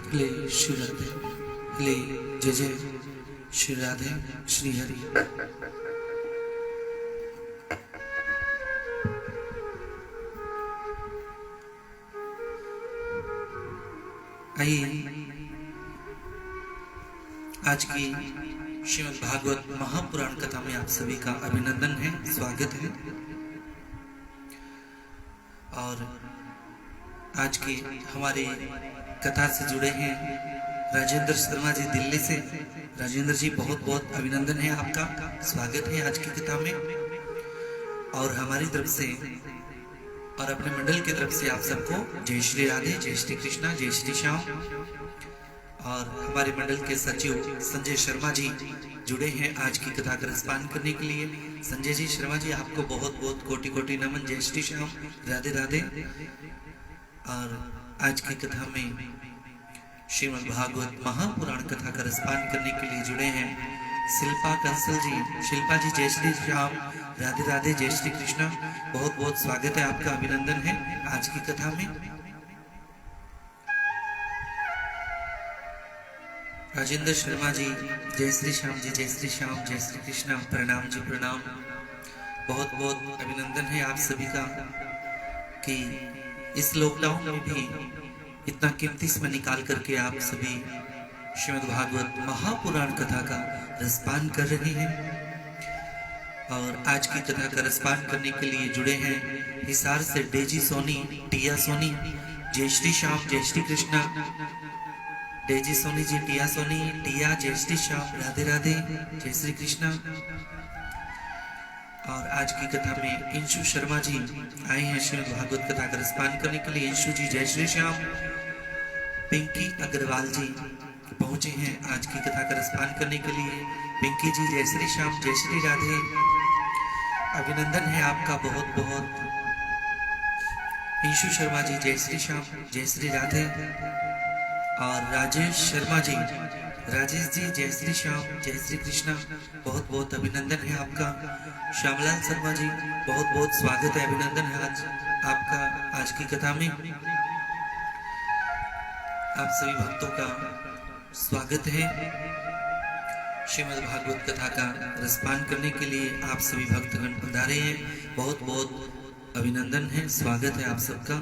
ले श्री राधे, ले जय जय श्री राधे श्री हरि। आइए आज की श्रीमद् भागवत महापुराण कथा में आप सभी का अभिनंदन है, स्वागत है। और आज के हमारे कथा से जुड़े हैं राजेंद्र शर्मा जी दिल्ली से। राजेंद्र जी बहुत बहुत अभिनंदन है, आपका स्वागत है आज की कथा में। और हमारी तरफ से और अपने मंडल की तरफ से आप सबको जय श्री राधे, जय श्री कृष्णा, जय श्री श्याम। और हमारे मंडल के सचिव संजय शर्मा जी जुड़े हैं आज की कथा का रसपान करने के लिए। संजय जी, शर्मा जी, आपको बहुत बहुत कोटि कोटि नमन, जय श्री श्याम, राधे राधे। और आज की कथा में श्रीमद् भागवत महापुराण कथा का रसपान करने के लिए जुड़े हैं शिल्पा कंसल जी। शिल्पा जी, जय श्री श्याम, राधे राधे, जय श्री कृष्णा। बहुत बहुत स्वागत है, आपका अभिनंदन है आज की कथा में। राजेंद्र शर्मा जी, जय श्री श्याम जी, जय श्री श्याम, जय श्री कृष्णा, प्रणाम जी प्रणाम। बहुत बहुत अभिनंदन है आप सभी का कि इस लॉकडाउन में भी इतना कीमती समय निकाल करके आप सभी श्रीमद् भागवत महापुराण कथा का रसपान कर रहे हैं। और आज की कथा का रसपान करने के लिए जुड़े हैं हिसार से डेजी सोनी, टिया सोनी। जय श्री श्याम, जय श्री कृष्णा। डेजी सोनी जी, टिया सोनी, टिया, जय श्री श्याम, राधे राधे, जय श्री कृष्णा। और आज की कथा में इंशु शर्मा जी आए हैं श्रीमद् भागवत कथा का रसपान करने के लिए। इंशु जी, जय श्री श्याम। पिंकी अग्रवाल जी पहुंचे हैं आज की कथा का रसपान करने के लिए। पिंकी जी, जय श्री श्याम, जय श्री राधे, अभिनंदन है आपका बहुत बहुत। इंशु शर्मा जी, जय श्री श्याम, जय श्री राधे। और राजेश शर्मा जी, राजेश जी, जय श्री श्याम, जय श्री कृष्णा, बहुत बहुत अभिनंदन है आपका। श्यामलाल शर्मा जी, बहुत बहुत स्वागत है, अभिनंदन है आज आपका आज की कथा में। आप सभी भक्तों का स्वागत है श्रीमद् भागवत कथा का रसपान करने के लिए। आप सभी भक्तगण पधारे हैं, बहुत बहुत अभिनंदन है, स्वागत है आप सबका।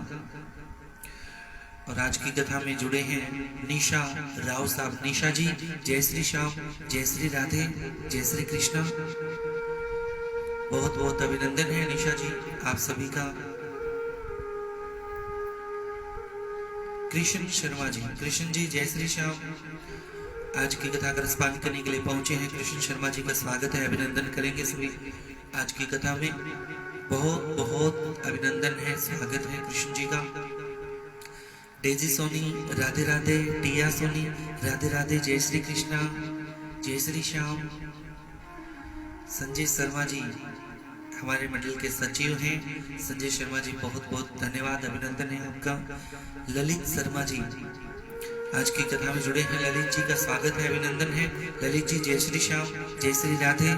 और आज की कथा में जुड़े हैं निशा राव साहब। निशा जी, जय श्री श्याम, जय श्री राधे, जय श्री कृष्णा, बहुत बहुत अभिनंदन है निशा जी आप सभी का। कृष्ण शर्मा जी, कृष्ण जी, जय श्री श्याम, आज की कथा का रसपान करने के लिए पहुंचे हैं। कृष्ण शर्मा जी का स्वागत है, अभिनंदन करेंगे सभी आज की कथा में। बहुत बहुत अभिनंदन है, स्वागत है कृष्ण जी का। डेजी सोनी, राधे राधे, टिया सोनी, राधे राधे, जय श्री कृष्णा, जय श्री श्याम। संजय शर्मा जी हमारे मंडल के सचिव हैं। संजय शर्मा जी, बहुत बहुत धन्यवाद, अभिनंदन है आपका। ललित शर्मा जी आज की कथा में जुड़े हैं, ललित जी का स्वागत है, अभिनंदन है। ललित जी, जय श्री श्याम, जय श्री राधे,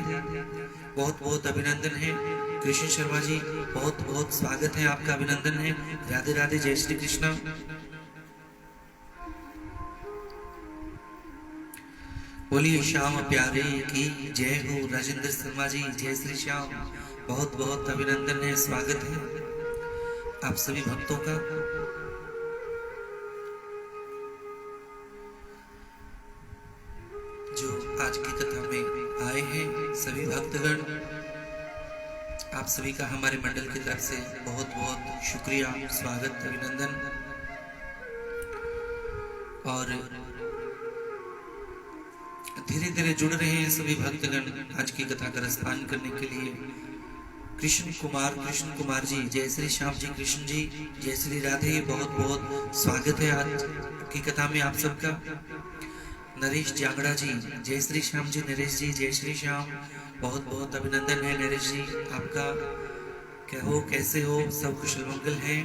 बहुत बहुत अभिनंदन है। कृष्ण शर्मा जी, बहुत बहुत स्वागत है आपका, अभिनंदन है, राधे राधे, जय श्री कृष्णा। बोलिए श्याम प्यारे की जय हो। राजेंद्र शर्मा जी, जय श्री श्याम, बहुत बहुत अभिनंदन है, स्वागत है आप सभी भक्तों का। जो आज की कथा में आए हैं सभी भक्तगण, आप सभी का हमारे मंडल की तरफ से बहुत बहुत शुक्रिया, स्वागत, अभिनंदन। और धीरे धीरे जुड़ रहे हैं सभी भक्तगण आज की कथा का रसपान करने के लिए। कृष्ण कुमार जी, जय श्री श्याम जी, कृष्ण जी, जय श्री राधे, बहुत बहुत स्वागत है आज की कथा में आप सबका। नरेश जांगड़ा जी, जय श्री श्याम जी, नरेश जी, जय श्री श्याम, बहुत बहुत अभिनंदन है नरेश जी आपका। क्या हो, कैसे हो, सब कुशल मंगल है।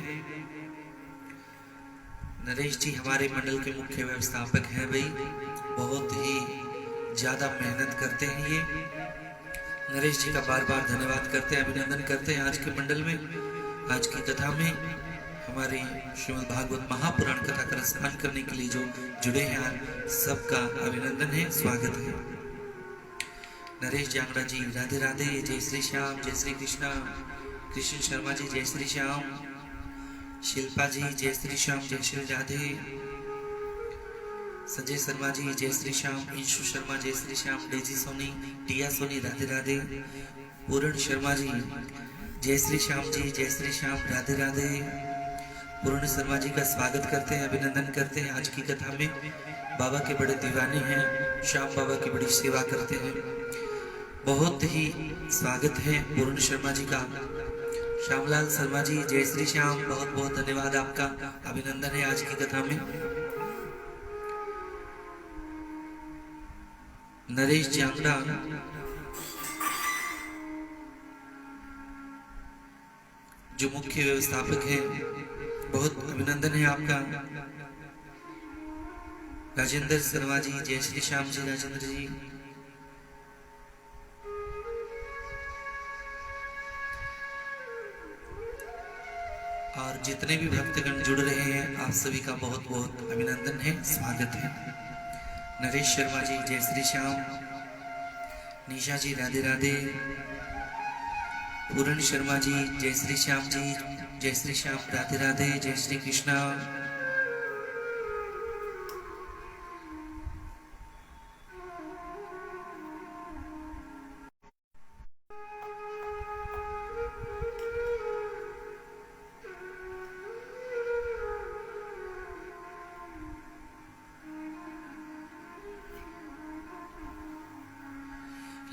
नरेश जी हमारे मंडल के मुख्य व्यवस्थापक हैं भाई, बहुत ही ज्यादा मेहनत करते हैं ये। नरेश जी का बार बार धन्यवाद करते हैं, अभिनंदन करते हैं आज के मंडल में, आज की कथा में। हमारे श्रीमद् भागवत महापुराण कथा का रसपान करने के लिए जो जुड़े हैं सबका अभिनंदन है, स्वागत है। नरेश जांगड़ा जी राधे राधे, जय श्री श्याम, जय श्री कृष्णा। कृष्ण शर्मा जी जय श्री श्याम। शिल्पा जी जय श्री श्याम, जय श्री राधे। संजय शर्मा जी जय श्री श्याम। इंशु शर्मा जय श्री श्याम। डेजी सोनी, टिया सोनी राधे राधे। पूर्ण शर्मा जी जय श्री श्याम जी, जय श्री श्याम, राधे राधे। पूर्ण शर्मा जी का स्वागत करते हैं, अभिनंदन करते हैं। आज की कथा में बाबा के बड़े दीवाने हैं, श्याम बाबा की बड़ी सेवा करते हैं। बहुत ही स्वागत है पूर्ण शर्मा जी का। श्यामलाल शर्मा जी जय श्री श्याम, बहुत बहुत धन्यवाद आपका, अभिनंदन है आज की कथा में। नरेश जांगड़ा जो मुख्य व्यवस्थापक हैं, बहुत अभिनंदन है आपका। राजेंद्र शर्मा जी जय श्री श्याम जी, राजेंद्र जी। और जितने भी भक्तगण जुड़ रहे हैं आप सभी का बहुत बहुत अभिनंदन है, स्वागत है। नरेश शर्मा जी जय श्री श्याम। निशा जी राधे राधे। पूर्ण शर्मा जी जय श्री श्याम जी, जय श्री श्याम, राधे राधे, जय श्री कृष्णा।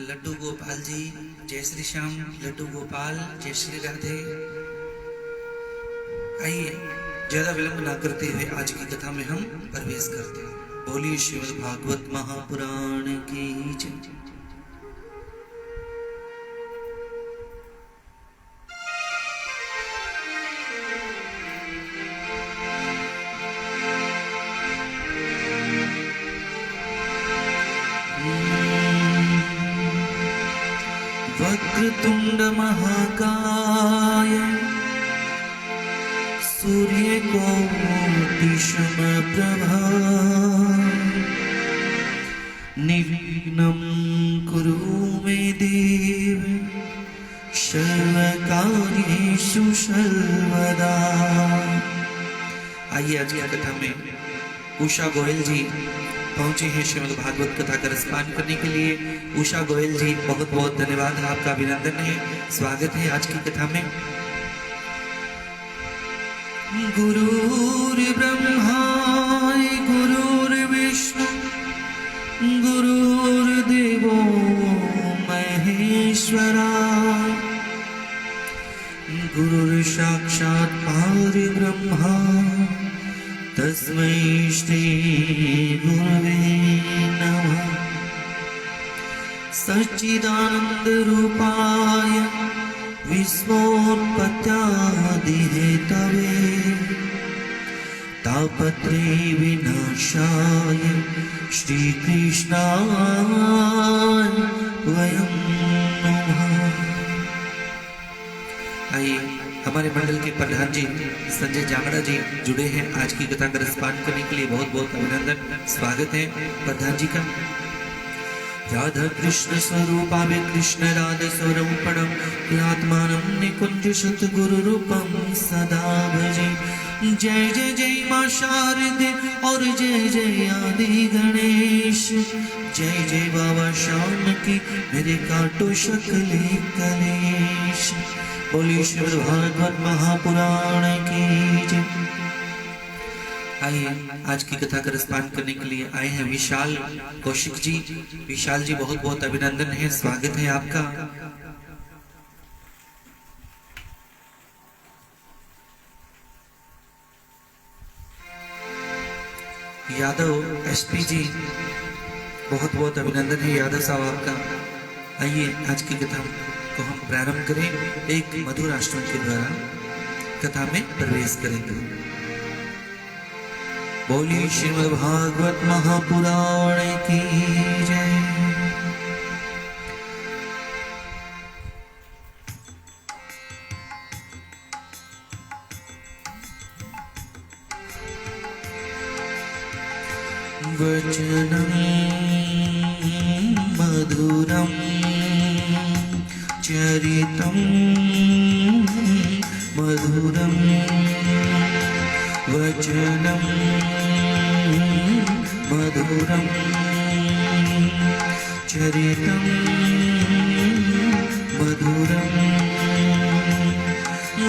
लड्डू गोपाल जी जय श्री श्याम। लड्डू गोपाल जय श्री राधे। आइए ज्यादा विलंब ना करते हुए आज की कथा में हम प्रवेश करते हैं। बोलिए श्रीमद् भागवत महापुराण की जय। वक्रतुंड महाकाय सूर्यकोटि समप्रभा निर्विघ्नं कुरु मे देव सर्वकार्येषु सर्वदा। आइए आज की कथा में उषा गोयल जी पहुंचे हैं श्रीमद् भागवत कथा का रसपान करने के लिए। उषा गोयल जी बहुत बहुत धन्यवाद, आपका अभिनंदन है, स्वागत है आज की कथा में। गुरुर्ब्रह्मा गुरुर्विष्णु गुरुर्देवो महेश्वरा गुरुर्साक्षात् परब्रह्मा तस्मै श्री गुरवे नमः। सच्चिदानंद रूपाय विश्वोत्पत्त्यादिहेतवे तापत्रय विनाशाय श्रीकृष्णाय वयं नमः। आइए हमारे मंडल के प्रधान जी संजय जांगड़ा जी जुड़े हैं आज की कथा का रसपान करने के लिए, बहुत बहुत अभिनंदन, स्वागत है प्रधान जी का। राधा कृष्ण स्वरूपावे कृष्ण राधा स्वरूपणं आत्मानं निकुंज सतगुरु रूपं सदा भजे। जय जय जय मां शारदे और जय जय आदि गणेश। जय जय बाबा श्याम की मेरे काटो शकले कलेश। बोलिए श्रीमद् भागवत महापुराण की जय। आइए आज की कथा का रसपान करने के लिए आए हैं विशाल कौशिक जी। विशाल जी बहुत बहुत अभिनंदन है, स्वागत है आपका। यादव एसपी जी बहुत बहुत अभिनंदन है यादव साहब आपका। आइए आज की कथा को हम प्रारंभ करें, एक मधुर आश्रम के द्वारा कथा में प्रवेश करेंगे। बोलिए श्रीमद् भागवत महापुराण की जय। वचनं मधुरं चरितं मधुरं वचनं मधुरं चरितं मधुरं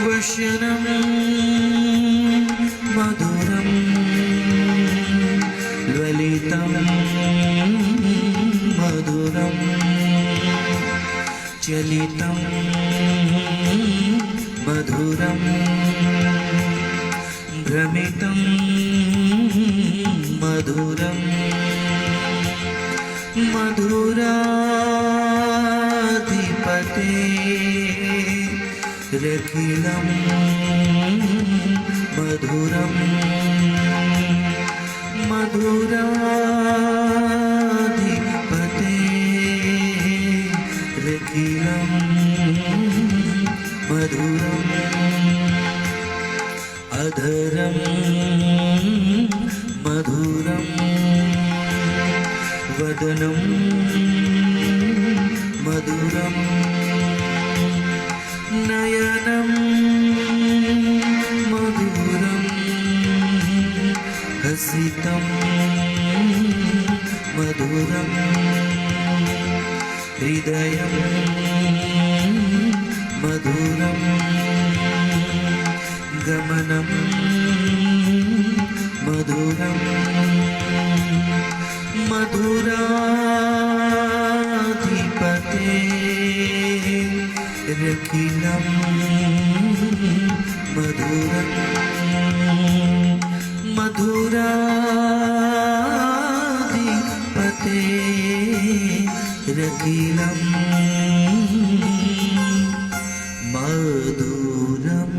वचनं मधुरं ललितं मधुरं चलितं मधुरं भ्रमितं मधुरं मधुराधिपते रखिलं मधुरं मधुराधिपते रखिलं मधुरं अधरं मधुरं वदनं मधुरं नयनं मधुरं हसितं मधुरं हृदयं मधुरं गमनं मधुरं मधुराधिपते रखिलं मधुरं मधुराधिपते रखिलं मधुरम्।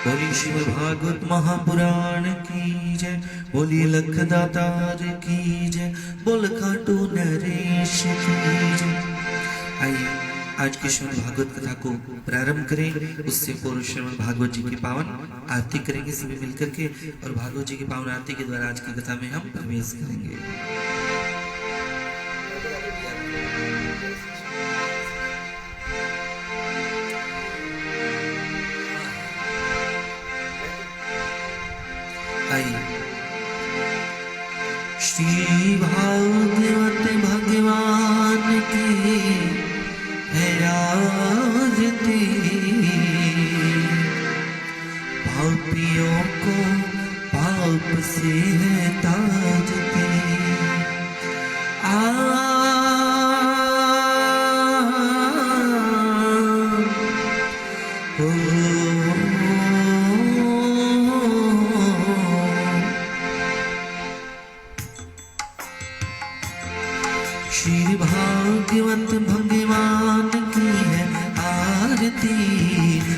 बोली श्रीमद् भागवत महापुराण की जय, बोली लखदातार की जय, बोल खाटू नरेश की जय। आइए आज की श्रीमद् भागवत कथा को प्रारंभ करें। उससे पूर्व श्रीमद् भागवत जी की पावन आरती करेंगे सभी मिलकर के, और भागवत जी की पावन आरती के द्वारा आज की कथा में हम प्रवेश करेंगे। श्री भागवत भगवान की है आरती, पापियों को पाप से है ताजती। श्री भागवत भगवान की है आरती,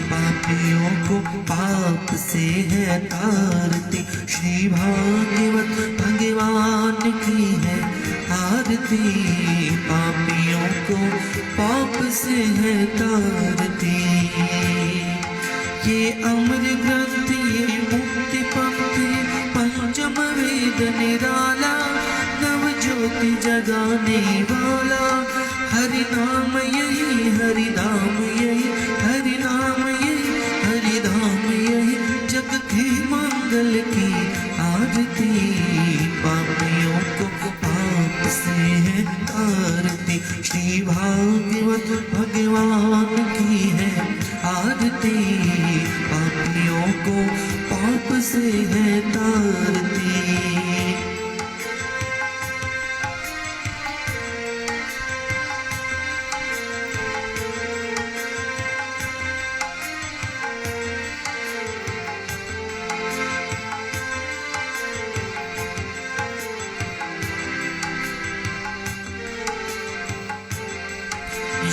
पापियों को पाप से है तारती। श्री भागवत भगवान की है आरती, पापियों को पाप से है तारती। ये अमर ग्रंथ ये मुक्ति पंक्ति पंचम वेद निराला, नव ज्योति जगाने वाला। हरि नाम यही हरि नाम यही हरि नाम यही हरि नाम यही, जग के मंगल की आरती। पापियों को पाप से है तारती, श्री भागवत भगवान की है आरती। पापियों को पाप से है तारती।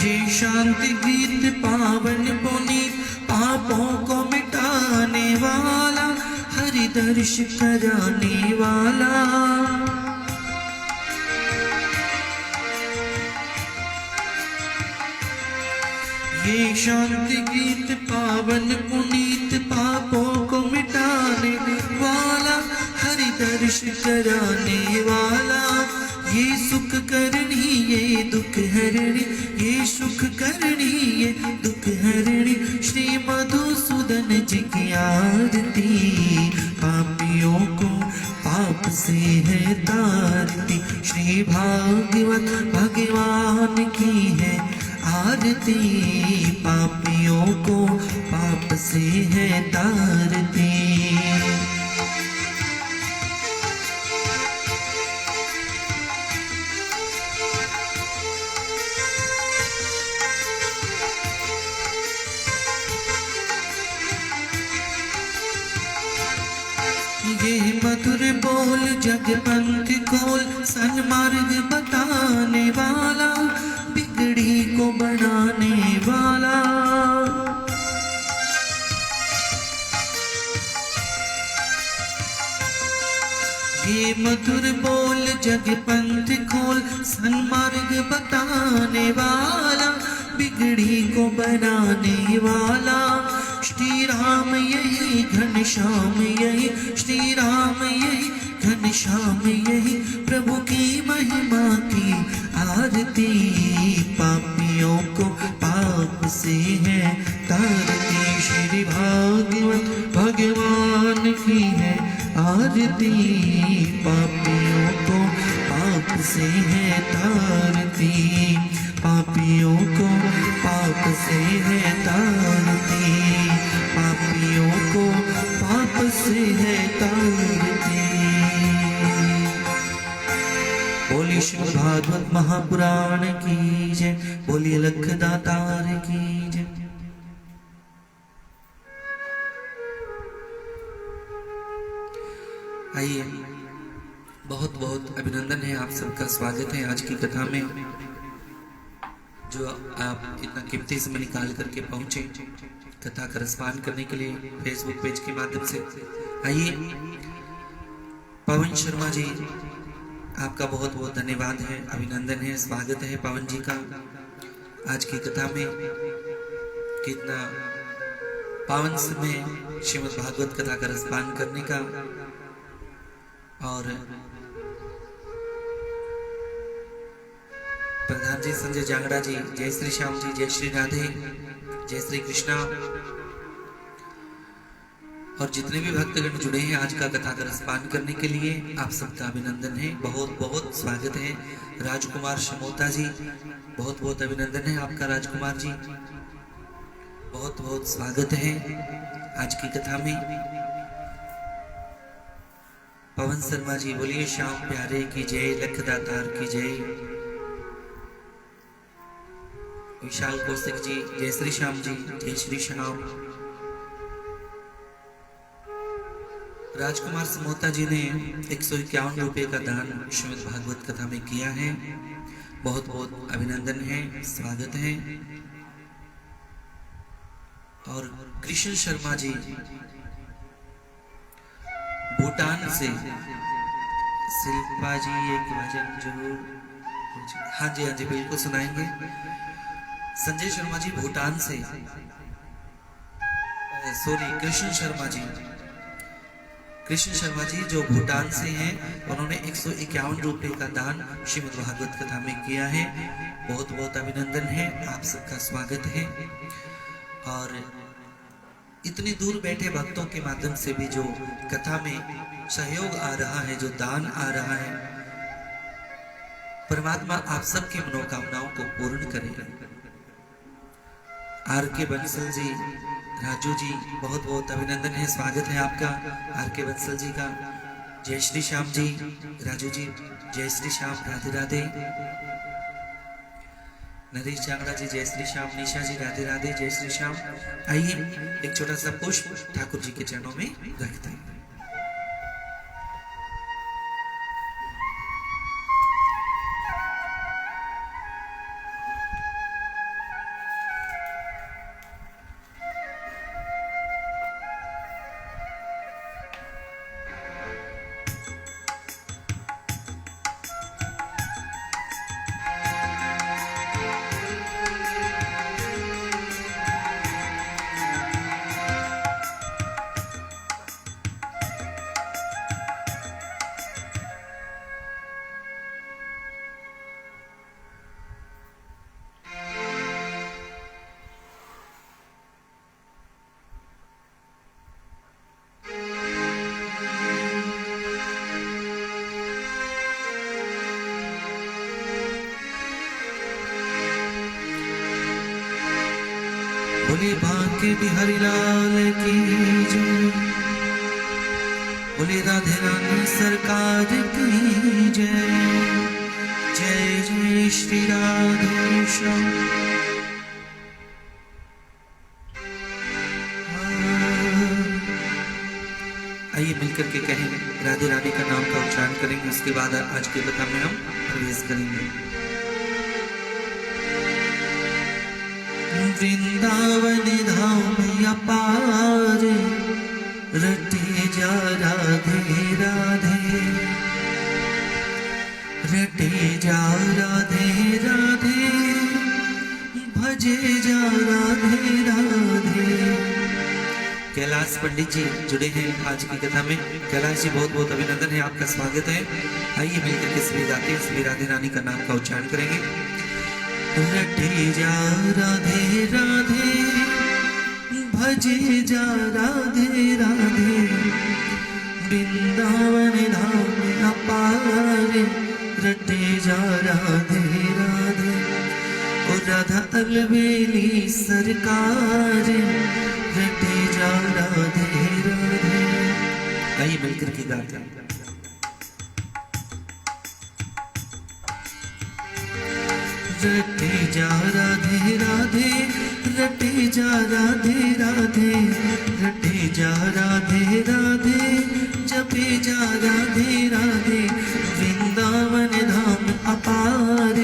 ये शांति गीत पावन पुनीत पापों को मिटाने वाला, हरि दर्श कराने वाला। ये शांति गीत पावन पुनीत हर्ष कराने वाला, ये सुख करणी ये दुख हरणी, ये सुख करणी ये दुख हरणी। श्री मधुसूदन जी की आरती, पापियों को पाप से है तारती। श्री भागवत भगवान की है आरती, पापियों को पाप से है तारती। ये मधुर बोल जगपंथ खोल, सन्मार्ग बताने वाला, बिगड़ी को बनाने वाला। ये मधुर बोल जगपंथ खोल, सन्मार्ग बताने वाला, बिगड़ी को बनाने वाला। श्री राम यही घनश्याम यही, श्री राम यही घनश्याम यही, प्रभु की महिमा की आरती, पापियों को पाप से है तारती। श्री भागवत भगवान की है आरती, पापियों को पाप से है तारती, पापियों को पाप से है तारती, पापियों को पाप से है तारती। बोलिए श्रीमद् भागवत महापुराण की जय, बोलिए लखदातार की जय। आइए, बहुत बहुत अभिनंदन है, आप सबका स्वागत है आज की कथा में। जो आप इतना कीमती समय निकाल करके पहुंचे कथा का रसपान करने के लिए फेसबुक पेज के माध्यम से। आइए, पवन शर्मा जी, आपका बहुत बहुत धन्यवाद है, अभिनंदन है, स्वागत है पवन जी का आज की कथा में। कितना पावन समय श्रीमद् भागवत कथा का रसपान करने का। और प्रधान जी संजय जांगड़ा जी, जय श्री श्याम जी, जय श्री राधे, जय श्री कृष्णा। और जितने भी भक्तगण जुड़े हैं आज का कथा का रसपान करने के लिए, आप सबका अभिनंदन है, बहुत बहुत स्वागत है। राजकुमार शमोता जी, बहुत बहुत अभिनंदन है आपका राजकुमार जी, बहुत बहुत स्वागत है आज की कथा में। पवन शर्मा जी, बोलिए श्याम प्यारे की जय, लखदातार की जय। विशाल कौशिक जी, जय श्री श्याम जी, जय श्री श्याम। राजकुमार समोता जी ने 151 रुपए का दान श्रीमद् भागवत कथा में किया है, बहुत बहुत अभिनंदन है, स्वागत है। और कृष्ण शर्मा जी भूटान से, शिल्पा जी एक भजन जरूर, हाँ जी हाँ जी बिल्कुल सुनाएंगे। संजय शर्मा जी भूटान से, सॉरी कृष्ण शर्मा जी, कृष्ण शर्मा जी जो भूटान से हैं, उन्होंने 151 रुपए का दान श्रीमद् भागवत कथा में किया है, बहुत बहुत अभिनंदन है, आप सबका स्वागत है। और इतनी दूर बैठे भक्तों के माध्यम से भी जो कथा में सहयोग आ रहा है, जो दान आ रहा है, परमात्मा आप सबकी मनोकामनाओं को पूर्ण करे। आर के बंसल जी, राजू जी, बहुत बहुत अभिनंदन है, स्वागत है आपका आर के बंसल जी का। जय श्री श्याम जी, राजू जी, जय श्री श्याम, राधे राधे। नरेश जांगड़ा जी, जय श्री श्याम। निशा जी, राधे राधे, जय श्री श्याम। आइए एक छोटा सा पुष्प ठाकुर जी के चरणों में रखते हैं। बोले बांके बिहारी लाल की जय, बोले राधे रानी सरकार की जय। जय जय श्री राधे श्याम। आइए मिलकर के कहेंगे, राधे रानी का नाम का उच्चारण करेंगे, उसके बाद आज की कथा में हम प्रवेश करेंगे। वृंदावन धाम अपार, रटे जा राधे राधे, रटे जा राधे राधे, भजे जा राधे राधे। कैलाश पंडित जी जुड़े हैं आज की कथा में। कैलाश जी बहुत बहुत अभिनंदन है, आपका स्वागत है। आइए मिलकर के सभी गाते हैं, सभी राधे रानी का नाम का उच्चारण करेंगे। रटे जा राधे राधे, भजे जा राधे राधे, वृंदावन धाम अपार, रटे जा राधे राधे। ओ राधा अलबेली सरकार, रटे जा राधे राधे। आइए मिलकर के गाते हैं। रटे जा राधे राधे, रटे जा राधे राधे, रटे जा राधे राधे, जपे जा राधे राधे, वृंदावन धाम अपार,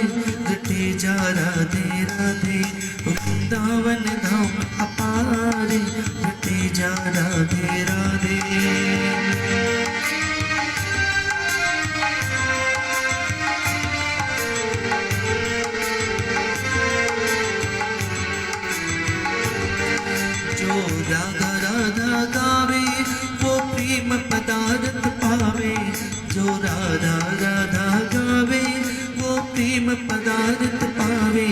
रटे जा राधे राधे, वृंदावन धाम अपार, रटे जा राधे राधे। राधा राधा गावे वो प्रेम पदार्थ पावे, जो राधा राधा गावे वो प्रेम पदार्थ पावे।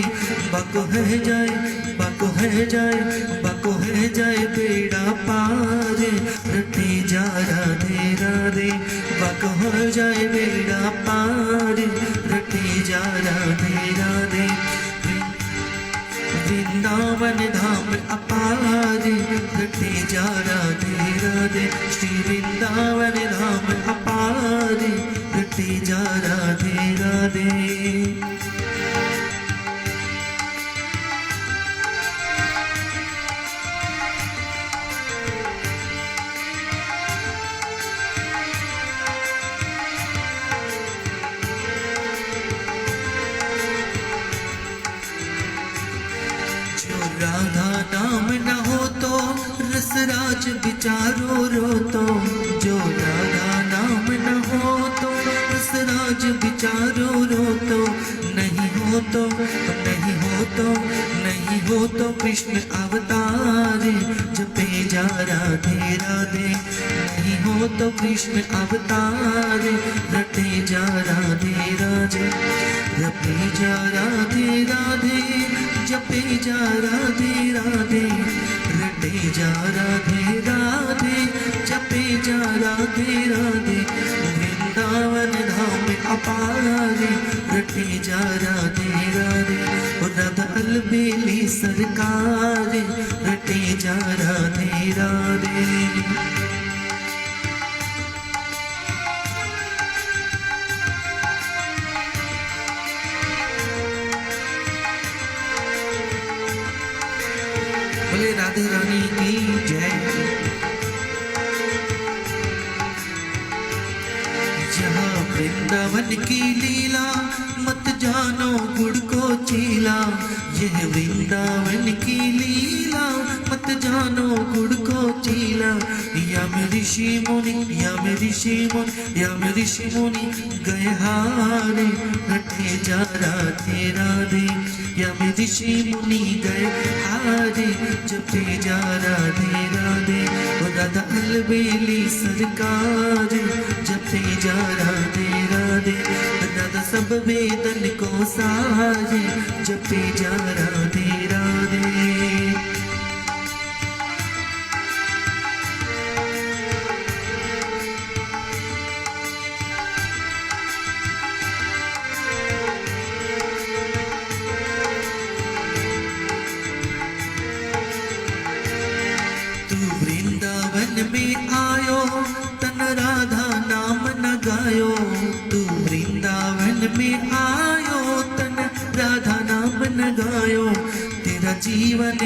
बको है जाए, बको है जाए, बको है जाए बेड़ा पार, रटे जा राधे राधे, बको हो जाए बेड़ा पार, रटे जा राधे राधे। वृंदावन धाम अपार, रटे जा राधे राधे, श्री वृंदावन धाम अपार, रटे जा राधे राधे। राधा नाम न हो तो रसराज विचारो रो तो, जो राधा नाम न हो तो रसराज विचारो रो तो, नहीं हो तो नहीं हो तो नहीं हो तो कृष्ण अवतार, जपे जा राधे राधे, नहीं हो तो कृष्ण अवतार, रटे जा राधे राधे, रटे जा राधे राधे, जपे जा राधे राधे, रटे जा राधे राधे, जपे जा राधे राधे, वृंदावन धाम अपार, रटे जा राधे राधे। राधा अलबेली सरकार, रटे जा राधे राधे। बोले राधे रानी की जय। जहाँ वृंदावन की लीला मत जानो गुड़ को चीला, यह वृंदावन की लीला मत जानो गुड़ को चीला। या में ऋषि मुनि, या में ऋषि मुनि, या में ऋषि मुनि गए हारे, रटे जा राधे राधे, या में ऋषि मुनि गए हारे, जपे जा राधे राधे। राधा अलबेली सरकार, जपे जा राधे राधे, राधा सब वेदन को सारे, जपे जा राधे राधे। वृंदावन में आयो तन राधा नाम न गायो। तू वृंदावन में आयो तन राधा नाम न गायो। तेरा जीवन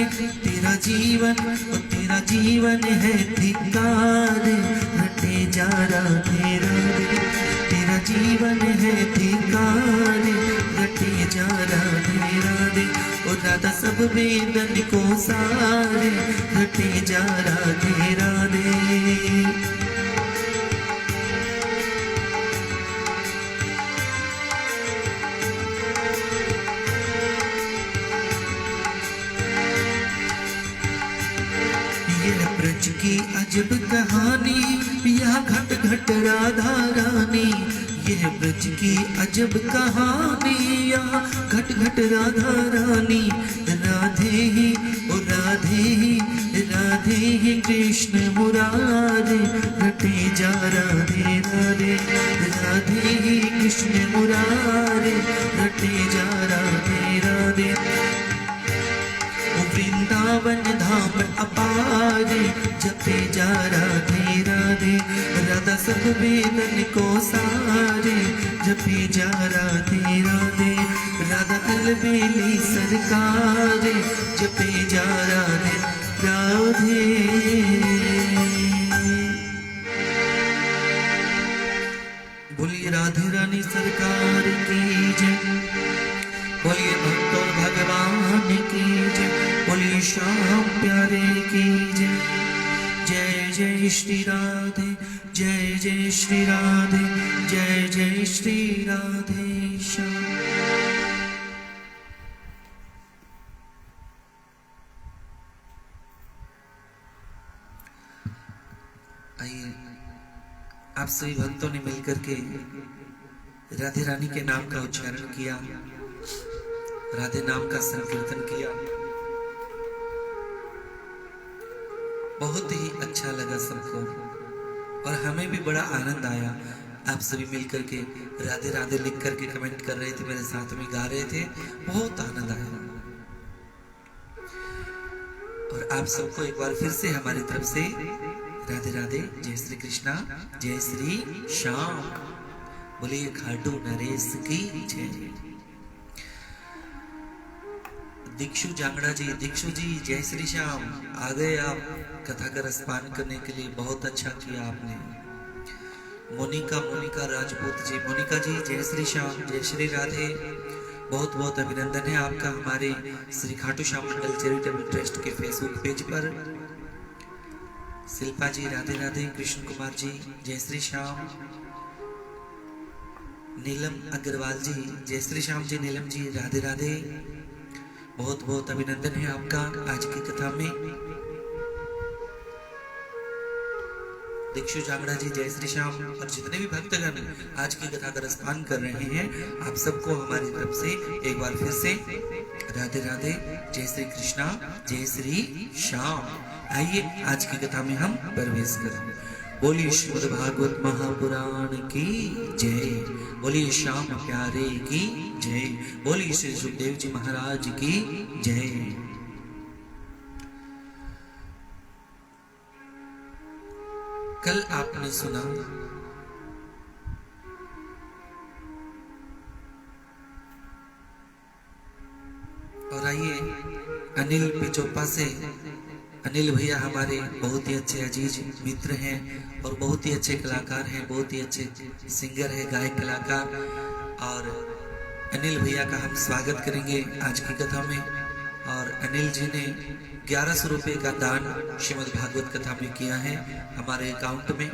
तेरा जीवन है धिक्कार, रटे जा राधे राधे। तेरा जीवन है धिक्कार, रटे जा राधे राधे। ओ राधा सब वेदन को सारे, रटे जा राधे राधे। ब्रज की अजब कहानी, यह घट घट राधा रानी। यह ब्रज की अजब कहानी, यह घट घट राधा रानी। राधे ही ओ राधे ही, राधे ही कृष्ण मुरारे, रटे जा राधे राधे। राधे ही कृष्ण मुरारे, रटे जा राधे राधे। वृंदावन धाम अपारे, जपे जा राधे राधे। राधा सब वेदन को सारे, जपे जा राधे राधे। राधा अलबेली सरकारे, जपे जा राधे राधे। बोलिए राधे रानी सरकार की जय। बोलिए भक्त और भगवान की जय। बोलिए श्याम प्यारे की जय। जय जय श्री राधे, जय जय श्री राधे, जय जय श्री राधे श्याम। आइए आप सभी भक्तों ने मिलकर के राधे रानी के नाम का उच्चारण किया, राधे नाम का संकीर्तन किया। बहुत ही अच्छा लगा सबको और हमें भी बड़ा आनंद आया। आप सभी मिलकर के राधे राधे लिख करके कमेंट कर रहे थे, मेरे साथ में गा रहे थे, बहुत आनंद आया। और आप सबको एक बार फिर से हमारी तरफ से राधे राधे, जय श्री कृष्णा, जय श्री श्याम। बोलिए खाटू नरेश की जय। दीक्षु जांगड़ा जी, दीक्षु जी जय श्री श्याम। आ गए आप कथा का रसपान करने के लिए, बहुत अच्छा किया आपने। मोनिका राजपूत जी, मोनिका जी जय श्री श्याम, जय श्री राधे। बहुत बहुत अभिनंदन है आपका हमारे श्री खाटू श्याम मंडल चैरिटेबल ट्रस्ट के फेसबुक पेज पर। शिल्पा जी राधे राधे। कृष्ण कुमार जी जय श्री श्याम। नीलम अग्रवाल जी जय श्री श्याम जी। नीलम जी राधे राधे। बहुत बहुत अभिनंदन है आपका आज की कथा में। दीक्षु जांगड़ा जी जय श्री श्याम। और जितने भी भक्तगण आज की कथा का रसपान कर रहे हैं, आप सबको हमारी तरफ से एक बार फिर से राधे राधे, जय श्री कृष्णा, जय श्री श्याम। आइए आज की कथा में हम प्रवेश करें। बोलिए श्रीमद् भागवत महापुराण की जय। बोलिए श्याम प्यारे की जय। बोलिए श्री सुखदेव जी महाराज की जय। कल आपने सुना और आइए अनिल पिचोपा से, अनिल भैया हमारे बहुत ही अच्छे अजीज मित्र हैं और बहुत ही अच्छे कलाकार हैं, बहुत ही अच्छे सिंगर हैं, गायक कलाकार। और अनिल भैया का हम स्वागत करेंगे आज की कथा में। और अनिल जी ने 1100 रुपये का दान श्रीमद् भागवत कथा में किया है हमारे अकाउंट में।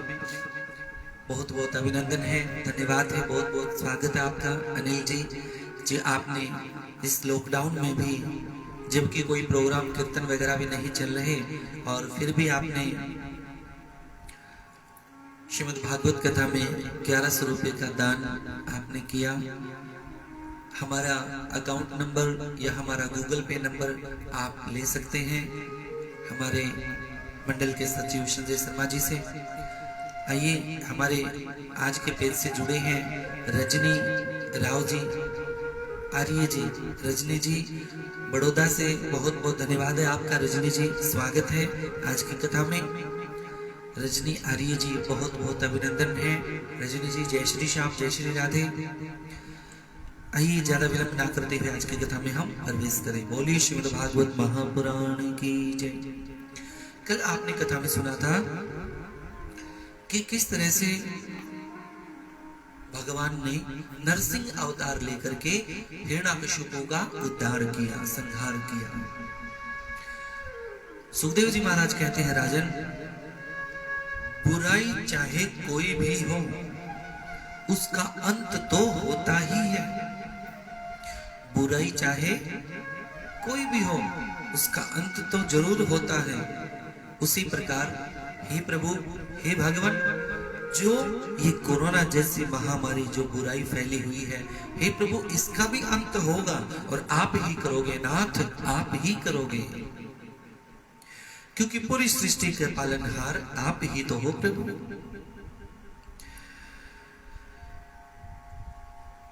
बहुत बहुत अभिनंदन है, धन्यवाद है, बहुत बहुत स्वागत है आपका अनिल जी। जी आपने इस लॉकडाउन में भी, जबकि कोई प्रोग्राम कीर्तन वगैरह भी नहीं चल रहे, और फिर भी आपने श्रीमद् भागवत कथा में 1100 रुपये का दान आपने किया। हमारा अकाउंट नंबर या हमारा गूगल पे नंबर आप ले सकते हैं हमारे मंडल के सचिव संजय शर्मा जी से। आइए हमारे आज के पेज से जुड़े हैं रजनी राव जी, आर्य जी, रजनी जी बड़ौदा से बहुत बहुत धन्यवाद है आपका। रजनी जी स्वागत है आज की कथा में। रजनी आर्य जी बहुत बहुत अभिनंदन है। रजनी जी जय श्री श्याम, जय श्री राधे। आइए ज्यादा विलंब ना करते हुए आज की कथा में हम प्रवेश करें। बोलिए श्रीमद् भागवत महापुराण की जय। कल आपने कथा में सुना था कि किस तरह से भगवान ने नरसिंह अवतार लेकर के हिरण्याकशिपु का उद्धार किया, संहार किया। सुखदेव जी महाराज कहते हैं, राजन बुराई चाहे कोई भी हो उसका अंत तो होता ही है। बुराई चाहे कोई भी हो उसका अंत तो जरूर होता है। उसी प्रकार हे प्रभु, हे भगवान, जो ये कोरोना जैसी महामारी, जो बुराई फैली हुई है, हे प्रभु इसका भी अंत होगा और आप ही करोगे नाथ, आप ही करोगे, क्योंकि पूरी सृष्टि के पालनहार आप ही तो हो प्रभु।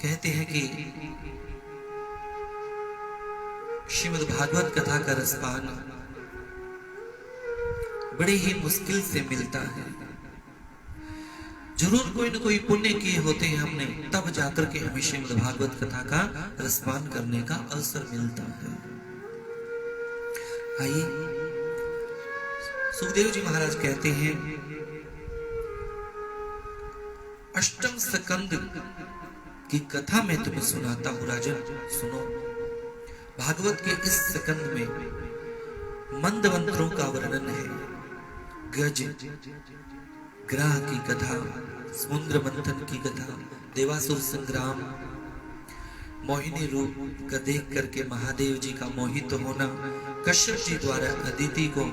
कहते हैं कि श्रीमद् भागवत कथा का रसपान बड़े ही मुश्किल से मिलता है। जरूर कोई न कोई पुण्य किए होते हैं हमने, तब जाकर के हमें श्रीमद् भागवत कथा का रसपान करने का अवसर मिलता है। आइए सुखदेव जी महाराज कहते हैं, अष्टम स्कंद की कथा मैं तुम्हें सुनाता हूं राजन, सुनो। भागवत के इस स्कंद में मंदवंतरों का वर्णन है, गज ग्रह की कथा, समुद्र मंथन की कथा, देवासुर संग्राम, मोहिनी रूप का देख करके महादेव जी का मोहित होना, कश्यप जी द्वारा अदिति को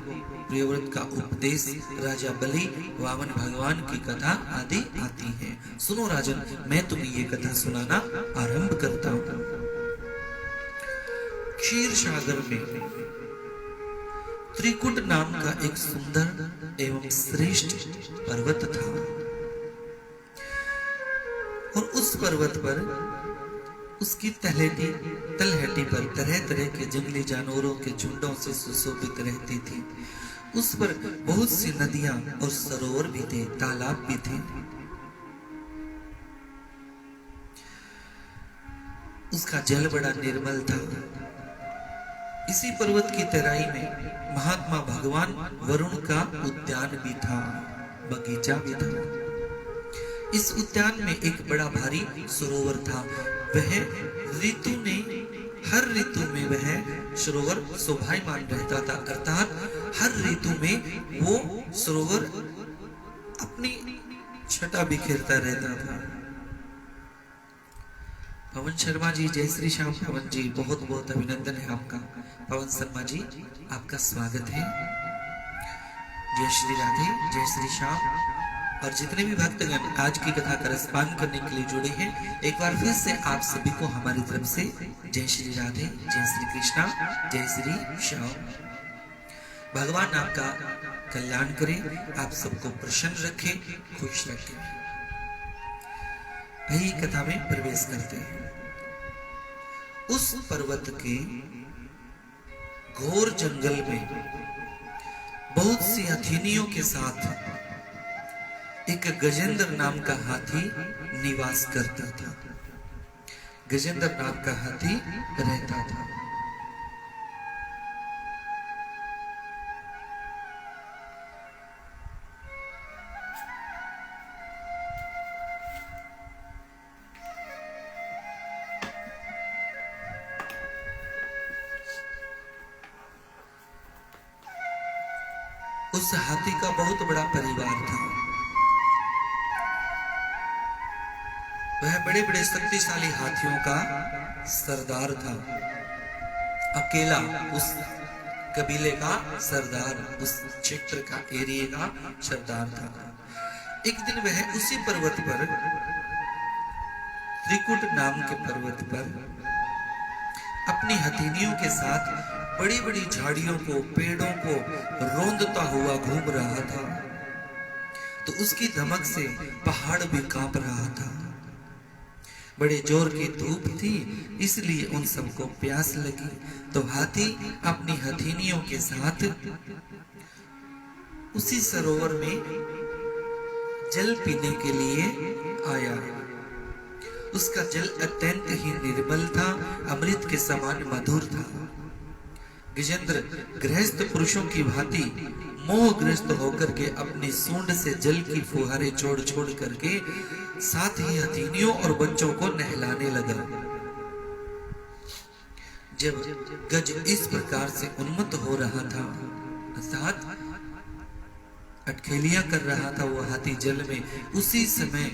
प्रियव्रत का उपदेश, राजा बलि वामन भगवान की कथा आदि आती है। सुनो राजन, मैं तुम्हें ये कथा सुनाना आरंभ करता हूं। क्षीर सागर में त्रिकुट नाम का एक सुंदर एवं श्रेष्ठ पर्वत था और उस पर्वत पर, उसकी तलहटी पर तरह तरह के जंगली जानवरों के झुंडों से सुशोभित रहती थी। उस पर बहुत सी नदियां और सरोवर भी थे, तालाब भी थे। उसका जल बड़ा निर्मल था। इसी पर्वत की तराई में महात्मा भगवान वरुण का उद्यान भी था, बगीचा भी था। इस उद्यान में एक बड़ा भारी सरोवर था। वह ऋतु ने, हर ऋतु में वह सरोवर शोभायमान रहता था, अर्थात हर ऋतु में वो सरोवर अपनी छटा बिखेरता रहता था। पवन शर्मा जी, जय श्री श्याम। पवन जी बहुत बहुत अभिनंदन है आपका। पवन शर्मा जी आपका स्वागत है। जय श्री राधे, जय श्री श्याम। और जितने भी भक्तगण आज की कथा का रसपान करने के लिए जुड़े हैं, एक बार फिर से आप सभी को हमारी तरफ से जय श्री राधे, जय श्री कृष्णा, जय श्री श्याम। भगवान आपका कल्याण करे, आप सबको प्रसन्न रखे, खुश रखे। यही कथा में प्रवेश करते हैं। उस पर्वत के घोर जंगल में बहुत सी हथिनियों के साथ एक गजेंद्र नाम का हाथी निवास करता था। गजेंद्र नाम का हाथी रहता था। उस हाथी का बहुत बड़ा परिवार था। वह बड़े बड़े शक्तिशाली हाथियों का सरदार था। अकेला उस कबीले का सरदार, उस क्षेत्र का, एरिया का सरदार था। एक दिन वह उसी पर्वत पर, त्रिकुट नाम के पर्वत पर, अपनी हथिनियों के साथ बड़ी बड़ी झाड़ियों को, पेड़ों को रौंदता हुआ घूम रहा था। तो उसकी धमक से पहाड़ भी कांप रहा था। बड़े जोर की धूप थी, इसलिए उन सबको प्यास लगी। तो हाथी अपनी हथेलियों के साथ उसी सरोवर में जल पीने के लिए आया। उसका जल अत्यंत ही निर्मल था, अमृत के समान मधुर था। गजेंद्र गृहस्थ पुरुषों की भांति मोहग्रस्त होकर के अपनी सूंड से जल की फुहारे छोड़ छोड़ करके साथ ही हथेलियों और बच्चों को नहलाने लगा। जब गज इस प्रकार से उन्मत्त हो रहा था, अर्थात अटखेलियां कर रहा था वो हाथी जल में, उसी समय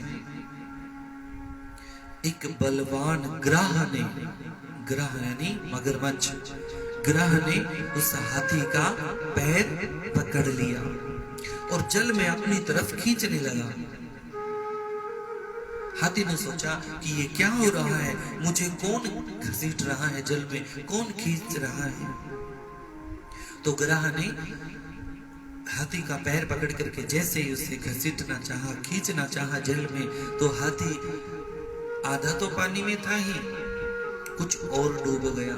एक बलवान ग्राह ने, ग्राह यानी मगरमच्छ, ग्राह ने उस हाथी का पैर पकड़ लिया और जल में अपनी तरफ खींचने लगा। हाथी ने सोचा कि ये क्या हो रहा है, मुझे कौन घसीट रहा है जल में, कौन खींच रहा है। तो ग्राह ने हाथी का पैर पकड़ करके जैसे ही उसे घसीटना चाहा, खींचना चाहा जल में, तो हाथी आधा तो पानी में था ही, कुछ और डूब गया।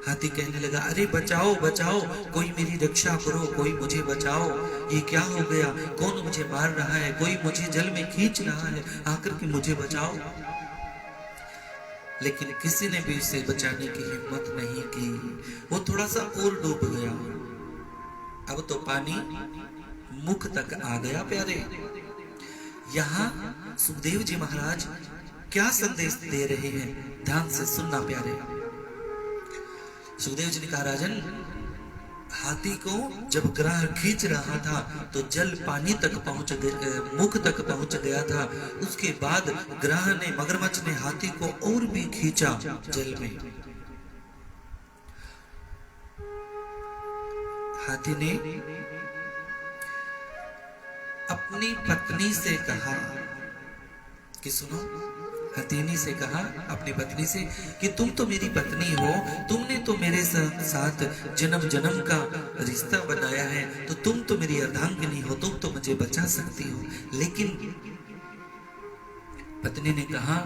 हाथी कहने लगा, अरे बचाओ बचाओ, कोई मेरी रक्षा करो, कोई मुझे बचाओ, ये क्या हो गया, कौन मुझे मार रहा है, कोई मुझे जल में खींच रहा है, आकर के मुझे बचाओ। लेकिन किसी ने भी उसे बचाने की हिम्मत नहीं की, वो थोड़ा सा और डूब गया। अब तो पानी मुख तक आ गया। प्यारे, यहाँ सुखदेव जी महाराज क्या संदेश दे रहे हैं, ध्यान से सुनना प्यारे। सुखदेव जी ने कहा, राजन, हाथी को जब ग्राह खींच रहा था तो जल पानी तक पहुंच गया, मुख तक पहुंच गया था। उसके बाद ग्राह ने, मगरमच्छ ने हाथी को और भी खींचा जल में। हाथी ने अपनी पत्नी से कहा कि सुनो, हथेली से कहा अपनी पत्नी से कि तुम तो मेरी पत्नी हो, तुमने तो मेरे साथ जन्म जन्म का रिश्ता बनाया है, तो तुम तो मेरी अर्धांगिनी हो, तुम तो मुझे बचा सकती हो। लेकिन पत्नी ने कहा,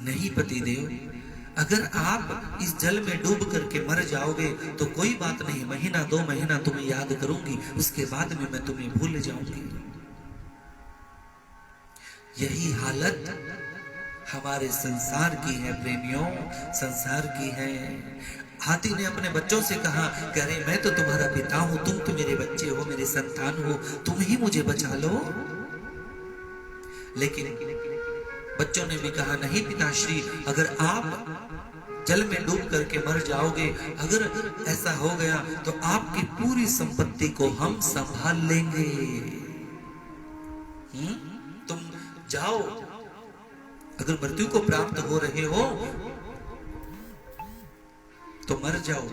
नहीं पतिदेव, अगर आप इस जल में डूब करके मर जाओगे तो कोई बात नहीं, महीना 2 महीना तुम्हें याद करूंगी, उसके बाद में मैं तुम्हें भूल जाऊंगी। यही हालत हमारे संसार की है प्रेमियों, संसार की है। हाथी ने अपने बच्चों से कहा कि अरे मैं तो तुम्हारा पिता हूं, तुम तो मेरे बच्चे हो, मेरे संतान हो, तुम ही मुझे बचा लो। लेकिन बच्चों ने भी कहा, नहीं पिताश्री, अगर आप जल में डूब करके मर जाओगे, अगर ऐसा हो गया तो आपकी पूरी संपत्ति को हम संभाल लेंगे। तुम जाओ, अगर मृत्यु को प्राप्त हो रहे हो तो मर जाओ,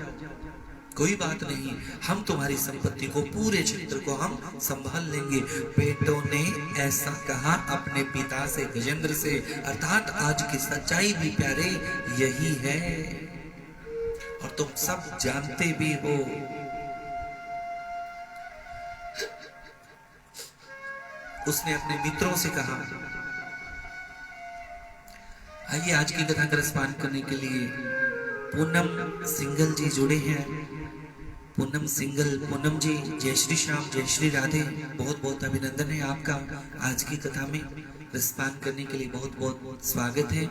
कोई बात नहीं, हम तुम्हारी संपत्ति को, पूरे क्षेत्र को हम संभाल लेंगे। बेटों ने ऐसा कहा अपने पिता से, गजेंद्र से। अर्थात आज की सच्चाई भी प्यारे यही है और तुम सब जानते भी हो। उसने अपने मित्रों से कहा, आइए आज की कथा का रसपान करने के लिए पूनम सिंगल जी जुड़े हैं। पूनम सिंगल, पूनम जी, जय श्री श्याम, जय श्री राधे, बहुत बहुत अभिनंदन है आपका। आज की कथा में रसपान करने के लिए बहुत बहुत स्वागत है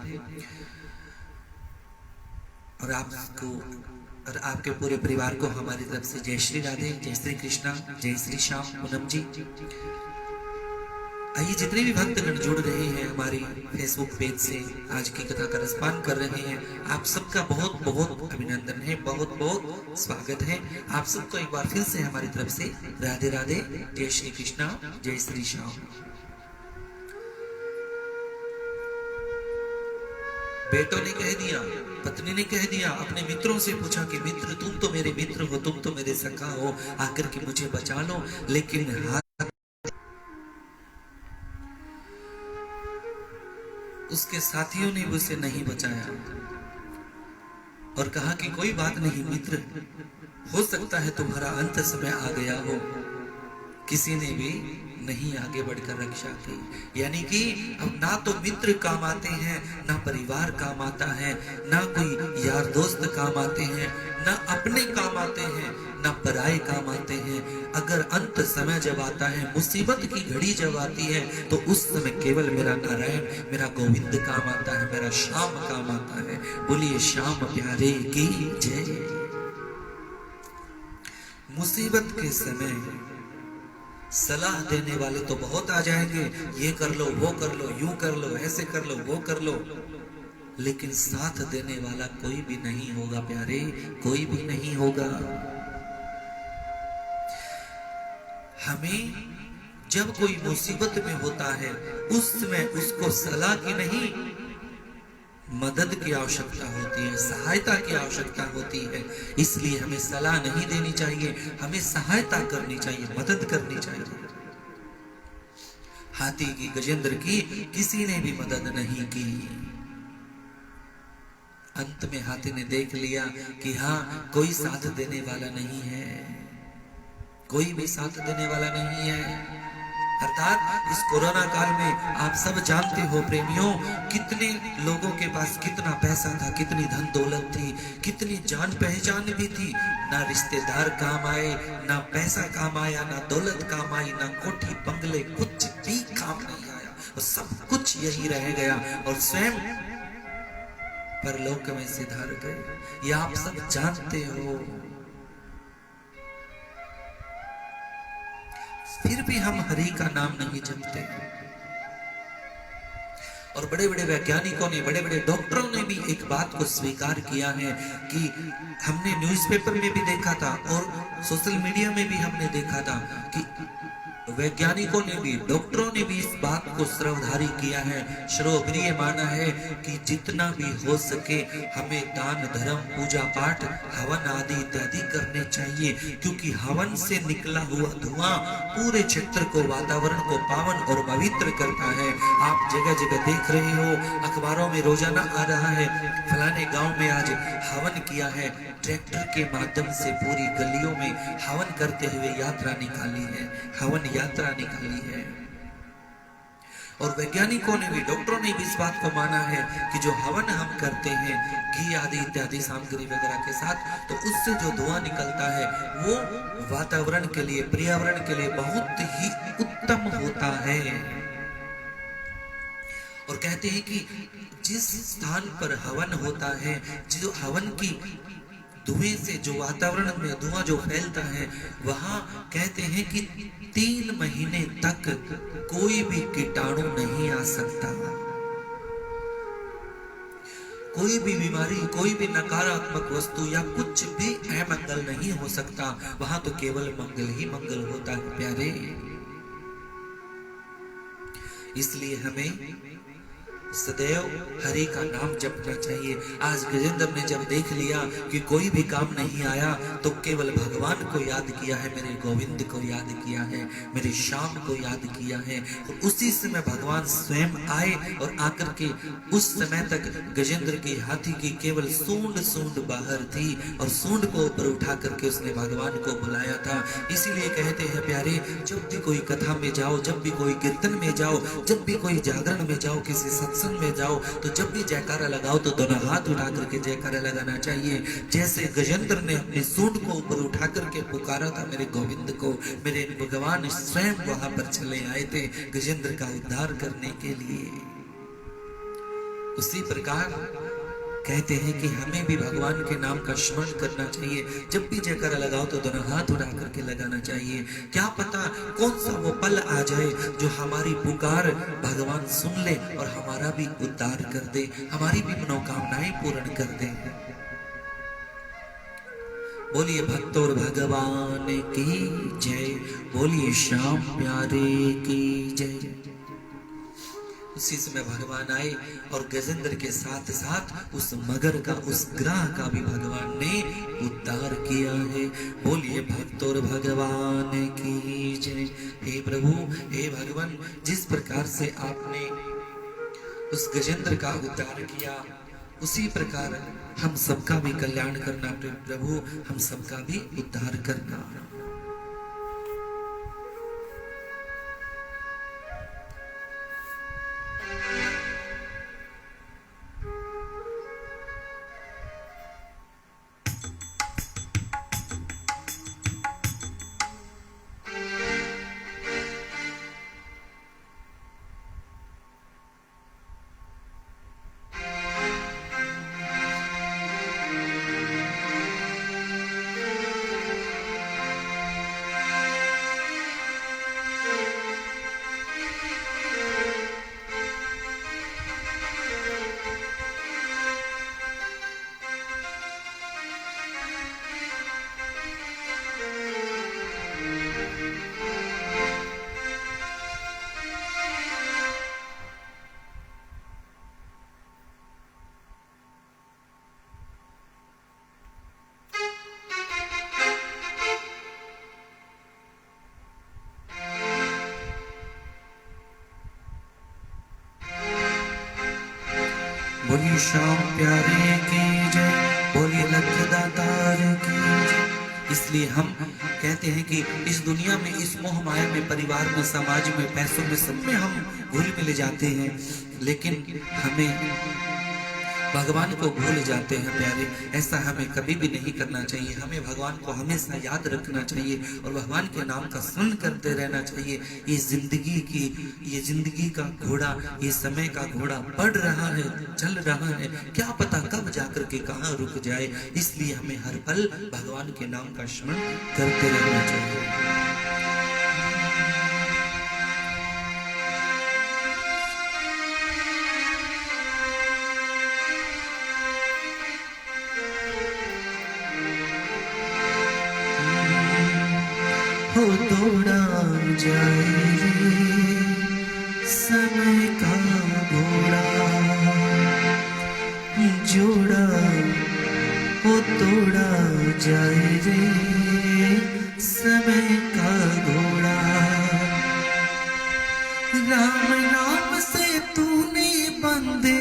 और आपको और आपके पूरे परिवार को हमारी तरफ से जय श्री राधे, जय श्री कृष्णा, जय श्री श्याम। पूनम जी, आइए जितने भी भक्तगण जुड़ रहे हैं हमारी फेसबुक पेज से, आज की कथा का रसपान कर रहे हैं, आप सबका बहुत बहुत अभिनंदन है, बहुत बहुत स्वागत है। आप सबको एक बार फिर से हमारी तरफ से राधे राधे, जय श्री कृष्णा, जय श्री श्याम। बेटों ने कह दिया, पत्नी ने कह दिया, अपने मित्रों से पूछा कि मित्र, तुम तो मेरे मित्र हो, तुम तो मेरे सखा हो, आकर के मुझे बचा लो। लेकिन उसके साथियों ने उसे नहीं बचाया और कहा कि कोई बात नहीं मित्र, हो सकता है तुम्हारा अंत समय आ गया हो। किसी ने भी नहीं आगे बढ़कर रक्षा की। यानी कि अब ना तो मित्र काम आते हैं, ना परिवार काम आता है, ना कोई यार दोस्त काम आते हैं, ना अपने काम आते हैं, ना पराये काम आते हैं। अगर अंत समय जब आता है, मुसीबत की घड़ी जब आती है, तो उस समय केवल मेरा नारायण, मेरा गोविंद काम आता है, मेरा श्याम काम आता है। बोलिए श्याम प्यारे की जय। मुसीबत के समय सलाह देने वाले तो बहुत आ जाएंगे, ये कर लो, वो कर लो, यूं कर लो, ऐसे कर लो, वो कर लो, लेकिन साथ देने वाला कोई भी नहीं होगा प्यारे, कोई भी नहीं होगा। हमें जब कोई मुसीबत में होता है, उस समय उसको सलाह की नहीं, मदद की आवश्यकता होती है, सहायता की आवश्यकता होती है। इसलिए हमें सलाह नहीं देनी चाहिए, हमें सहायता करनी चाहिए, मदद करनी चाहिए। हाथी की, गजेंद्र की किसी ने भी मदद नहीं की। अंत में हाथी ने देख लिया कि हाँ, कोई साथ देने वाला नहीं है, कोई भी साथ देने वाला नहीं है। अर्थात इस कोरोना काल में आप सब जानते हो प्रेमियों, कितने लोगों के पास कितना पैसा था, कितनी धन दौलत थी, कितनी जान पहचान भी थी, ना रिश्तेदार काम आए, ना पैसा काम आया, ना दौलत काम आई, ना कोठी बंगले, कुछ भी काम नहीं आया, और सब कुछ यही रह गया, और स्वयं परलोक में सिधार गए। ये आप सब जानते हो। फिर भी हम हरि का नाम नहीं जपते। और बड़े बड़े वैज्ञानिकों ने, बड़े बड़े डॉक्टरों ने भी एक बात को स्वीकार किया है कि हमने न्यूज़पेपर में भी देखा था और सोशल मीडिया में भी हमने देखा था कि वैज्ञानिकों ने भी, डॉक्टरों ने भी इस बात को सर्वधारी किया है, सर्वप्रिय माना है कि जितना भी हो सके हमें दान धर्म, पूजा पाठ, हवन आदि इत्यादि करने चाहिए, क्योंकि हवन से निकला हुआ धुआं पूरे क्षेत्र को, वातावरण को पावन और पवित्र करता है। आप जगह जगह देख रहे हो, अखबारों में रोजाना आ रहा है, फलाने गांव में आज हवन किया है, ट्रैक्टर के माध्यम से पूरी गलियों में हवन करते हुए यात्रा निकाली है, हवन यात्रा निकाली है। और वैज्ञानिकों ने भी, डॉक्टरों ने भी इस बात को माना है कि जो हवन हम करते हैं घी आदि इत्यादि सामग्री वगैरह के साथ, तो उससे जो धुआं निकलता है वो वातावरण के लिए, पर्यावरण के लिए बहुत ही उत्तम होता है। और कहते हैं कि जिस स्थान पर हवन होता है, जो हवन की धुएं से जो वातावरण में धुआं जो फैलता है, वहां कहते हैं कि 3 महीने तक कोई भी कीटाणु नहीं आ सकता, कोई भी बीमारी, कोई भी नकारात्मक वस्तु या कुछ भी अमंगल नहीं हो सकता। वहां तो केवल मंगल ही मंगल होता है प्यारे। इसलिए हमें सदैव हरि का नाम जपना चाहिए। आज गजेंद्र ने जब देख लिया कि कोई भी काम नहीं आया, तो केवल भगवान को याद किया है, मेरे गोविंद को याद किया है, मेरे श्याम को याद किया है। और उसी समय भगवान स्वयं आए और आकर के उस समय तक गजेंद्र की हाथी की केवल सूंड बाहर थी, और सूंड को ऊपर उठा करके उसने भगवान को बुलाया था। इसीलिए कहते हैं प्यारे, जब भी कोई कथा में जाओ, जब भी कोई कीर्तन में जाओ, जब भी कोई जागरण में जाओ, किसी सत्संग में जाओ, तो जब भी जयकारा लगाओ तो दोनों हाथ उठा करके जयकारा लगाना चाहिए। जैसे गजेंद्र ने अपनी सूंड को ऊपर उठा करके पुकारा था मेरे गोविंद को, मेरे भगवान स्वयं वहां पर चले आए थे गजेंद्र का उद्धार करने के लिए। उसी प्रकार कहते हैं कि हमें भी भगवान के नाम का स्मरण करना चाहिए। जब भी जयकारा लगाओ तो दोनों हाथ उठा करके लगाना चाहिए। क्या पता कौन सा वो पल आ जाए जो हमारी पुकार भगवान सुन ले और हमारा भी उद्धार कर दे, हमारी भी मनोकामनाएं पूर्ण कर दे। बोलिए भक्त और भगवान की जय, बोलिए श्याम प्यारे की जय। उसी समय भगवान आए और गजेंद्र के साथ साथ उस मगर का, उस ग्रह का भी भगवान ने उद्धार किया है। बोलिए भक्त और भगवान की जय। हे प्रभु, हे भगवान, जिस प्रकार से आपने उस गजेंद्र का उद्धार किया, उसी प्रकार हम सबका भी कल्याण करना प्रभु, हम सबका भी उद्धार करना। बोलिए श्याम प्यारे की जय, बोलिए लख दातार की जय। इसलिए हम कहते हैं कि इस दुनिया में, इस मोह माया में, परिवार में, समाज में, पैसों में, सब में हम घुल मिल जाते हैं, लेकिन हमें भगवान को भूल जाते हैं प्यारे। ऐसा हमें कभी भी नहीं करना चाहिए। हमें भगवान को हमेशा याद रखना चाहिए और भगवान के नाम का स्मरण करते रहना चाहिए। ये जिंदगी का घोड़ा, ये समय का घोड़ा बढ़ रहा है, चल रहा है, क्या पता कब जाकर के कहाँ रुक जाए। इसलिए हमें हर पल भगवान के नाम का स्मरण करते रहना चाहिए। हो दौड़ा जाए रे समय का घोड़ा, जोड़ा हो दौड़ा जाए रे समय का घोड़ा। राम नाम से तूने बंदे,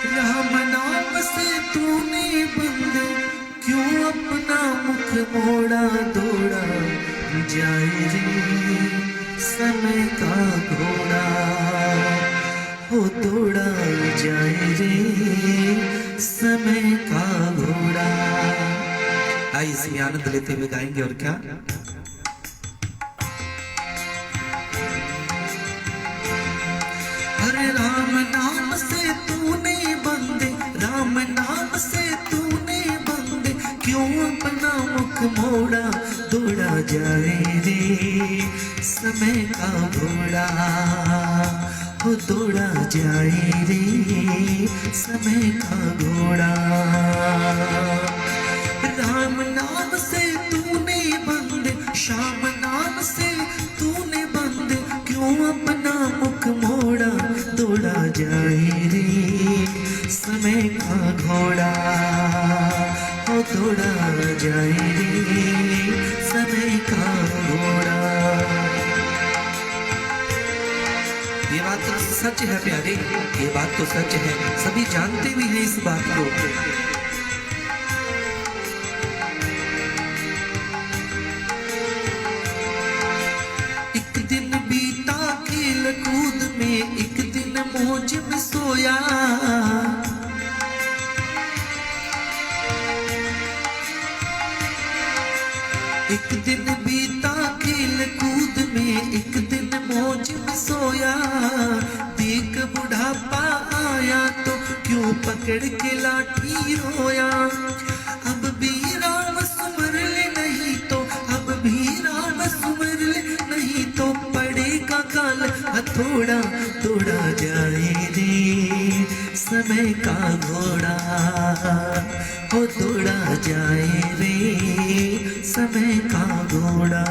राम नाम से तूने बंदे, क्यों अपना मुख मोड़ा। दौड़ा जाए रे समय का घोड़ा, हो दौड़ा जाए रे समय का घोड़ा। आइए इसमें आनंद लेते हुए गाएंगे। और क्या अरे राम नाम से तूने बंदे, राम नाम से तूने बंदे, क्यों अपना मुख मोड़ा। दौड़ा जाए रे समय का घोड़ा, हो दौड़ा जाए रे समय का घोड़ा। राम नाम से तूने बंदे, श्याम नाम से तूने बंदे, क्यों अपना मुख मोड़ा। दौड़ा जाए रे समय का घोड़ा, हो दौड़ा जाए रे समय का घोड़ा। ये बात तो सच है प्यारे, ये बात तो सच है, सभी जानते भी हैं इस बात को। एक दिन बीता खेल कूद में, एक दिन मौज में सोया। एक दिन बीता खेल कूद में, एक दिन मौज में सोया। देख बुढ़ापा आया तो क्यों पकड़ के लाठी रोया। अब भी राम सुमर ले नहीं तो, अब भी राम सुमर ले नहीं तो, पड़ेगा काल हथौड़ा। दौड़ा जाए रे समय का घोड़ा, हो दौड़ा जाए रे समय का घोड़ा।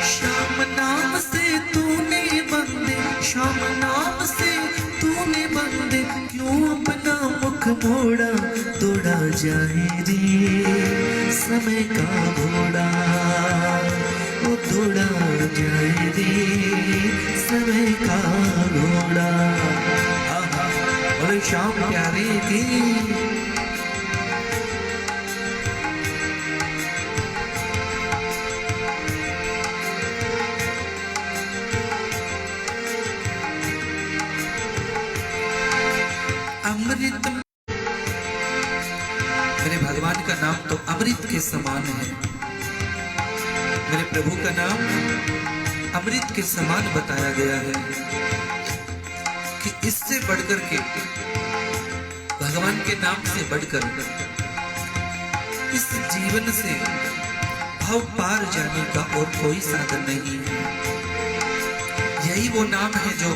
श्याम नाम से तूने बंदे, श्याम नाम से तूने बंदे, क्यों अपना मुख मोड़ा। दौड़ा जाए रे समय का घोड़ा, वो दौड़ा जाए रे समय का घोड़ा। बोले श्याम प्यारे की। अमृत, मेरे भगवान का नाम तो अमृत के समान है। मेरे प्रभु का नाम अमृत के समान बताया गया है कि इससे बढ़कर के, भगवान के नाम से बढ़कर इस जीवन से भाव पार जाने का और कोई साधन नहीं है। यही वो नाम है जो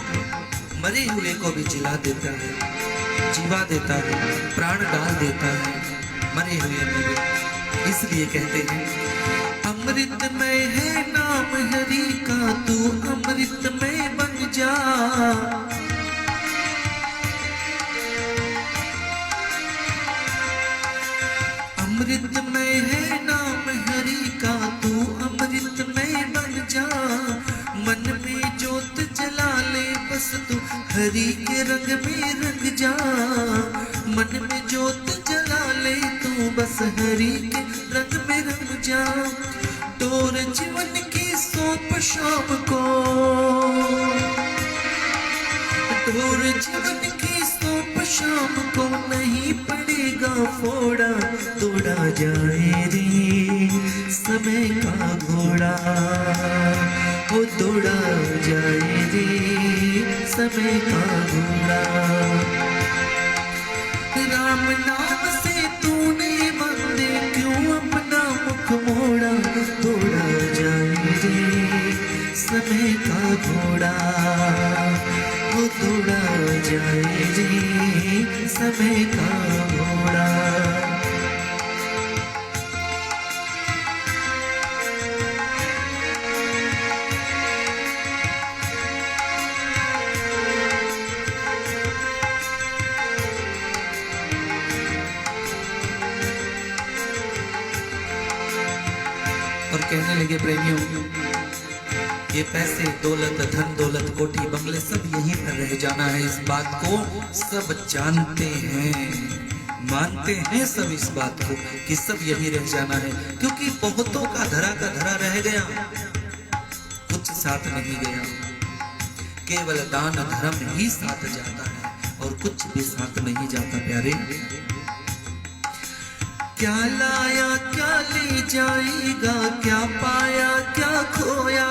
मरे हुए को भी जिला देता है, जीवा देता है, प्राण डाल देता है मरे हुए में भी। इसलिए कहते हैं अमृतमय है नाम हरि का, तू अमृतमय बन जा। अमृतमय है नाम हरि का, तू अमृतमय बन जा। मन में ज्योत जला ले बस तू हरी के रंग में रंग जा, मन में जोत जला ले तू, बस हरी के रंग में रंग जा। तोर जीवन की सौंप शाम को, तोर जीवन की सौंप शाम को, नहीं पड़ेगा फोड़ा, तोड़ा जाए रे समय का घोड़ा, वो तोड़ा जाए रे समय का घोड़ा। राम नाम से तूने बंदे क्यों अपना मुख मोड़ा, तोड़ा जाए रे समय का घोड़ा, वो तोड़ा जाए रे समय का घोड़ा। और कहने लगे प्रेमियों, ये पैसे दौलत धन दौलत कोठी बंगले सब यहीं पर रह जाना है, इस बात को सब जानते हैं, मानते हैं सब इस बात को कि सब यहीं रह जाना है। क्योंकि बहुतों का धरा रह गया, कुछ साथ नहीं गया, केवल दान धर्म ही साथ जाता है और कुछ भी साथ नहीं जाता। प्यारे क्या लाया क्या ले जाएगा, क्या पाया क्या खोया,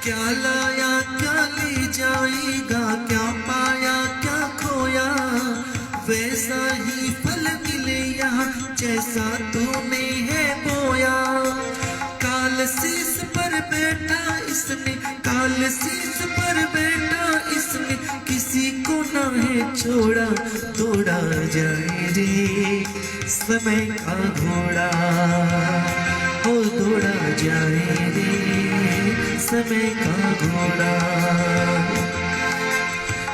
क्या लाया क्या ले जाएगा, क्या पाया क्या खोया, वैसा ही फल मिले यहाँ जैसा तूने है बोया। काल शीस पर बैठा इसने, काल शीस पर बैठा इसने, किसी को ना है छोड़ा, तोड़ा जाए रे समय का घोड़ा, हो तोड़ा जाए रे समय का घोड़ा।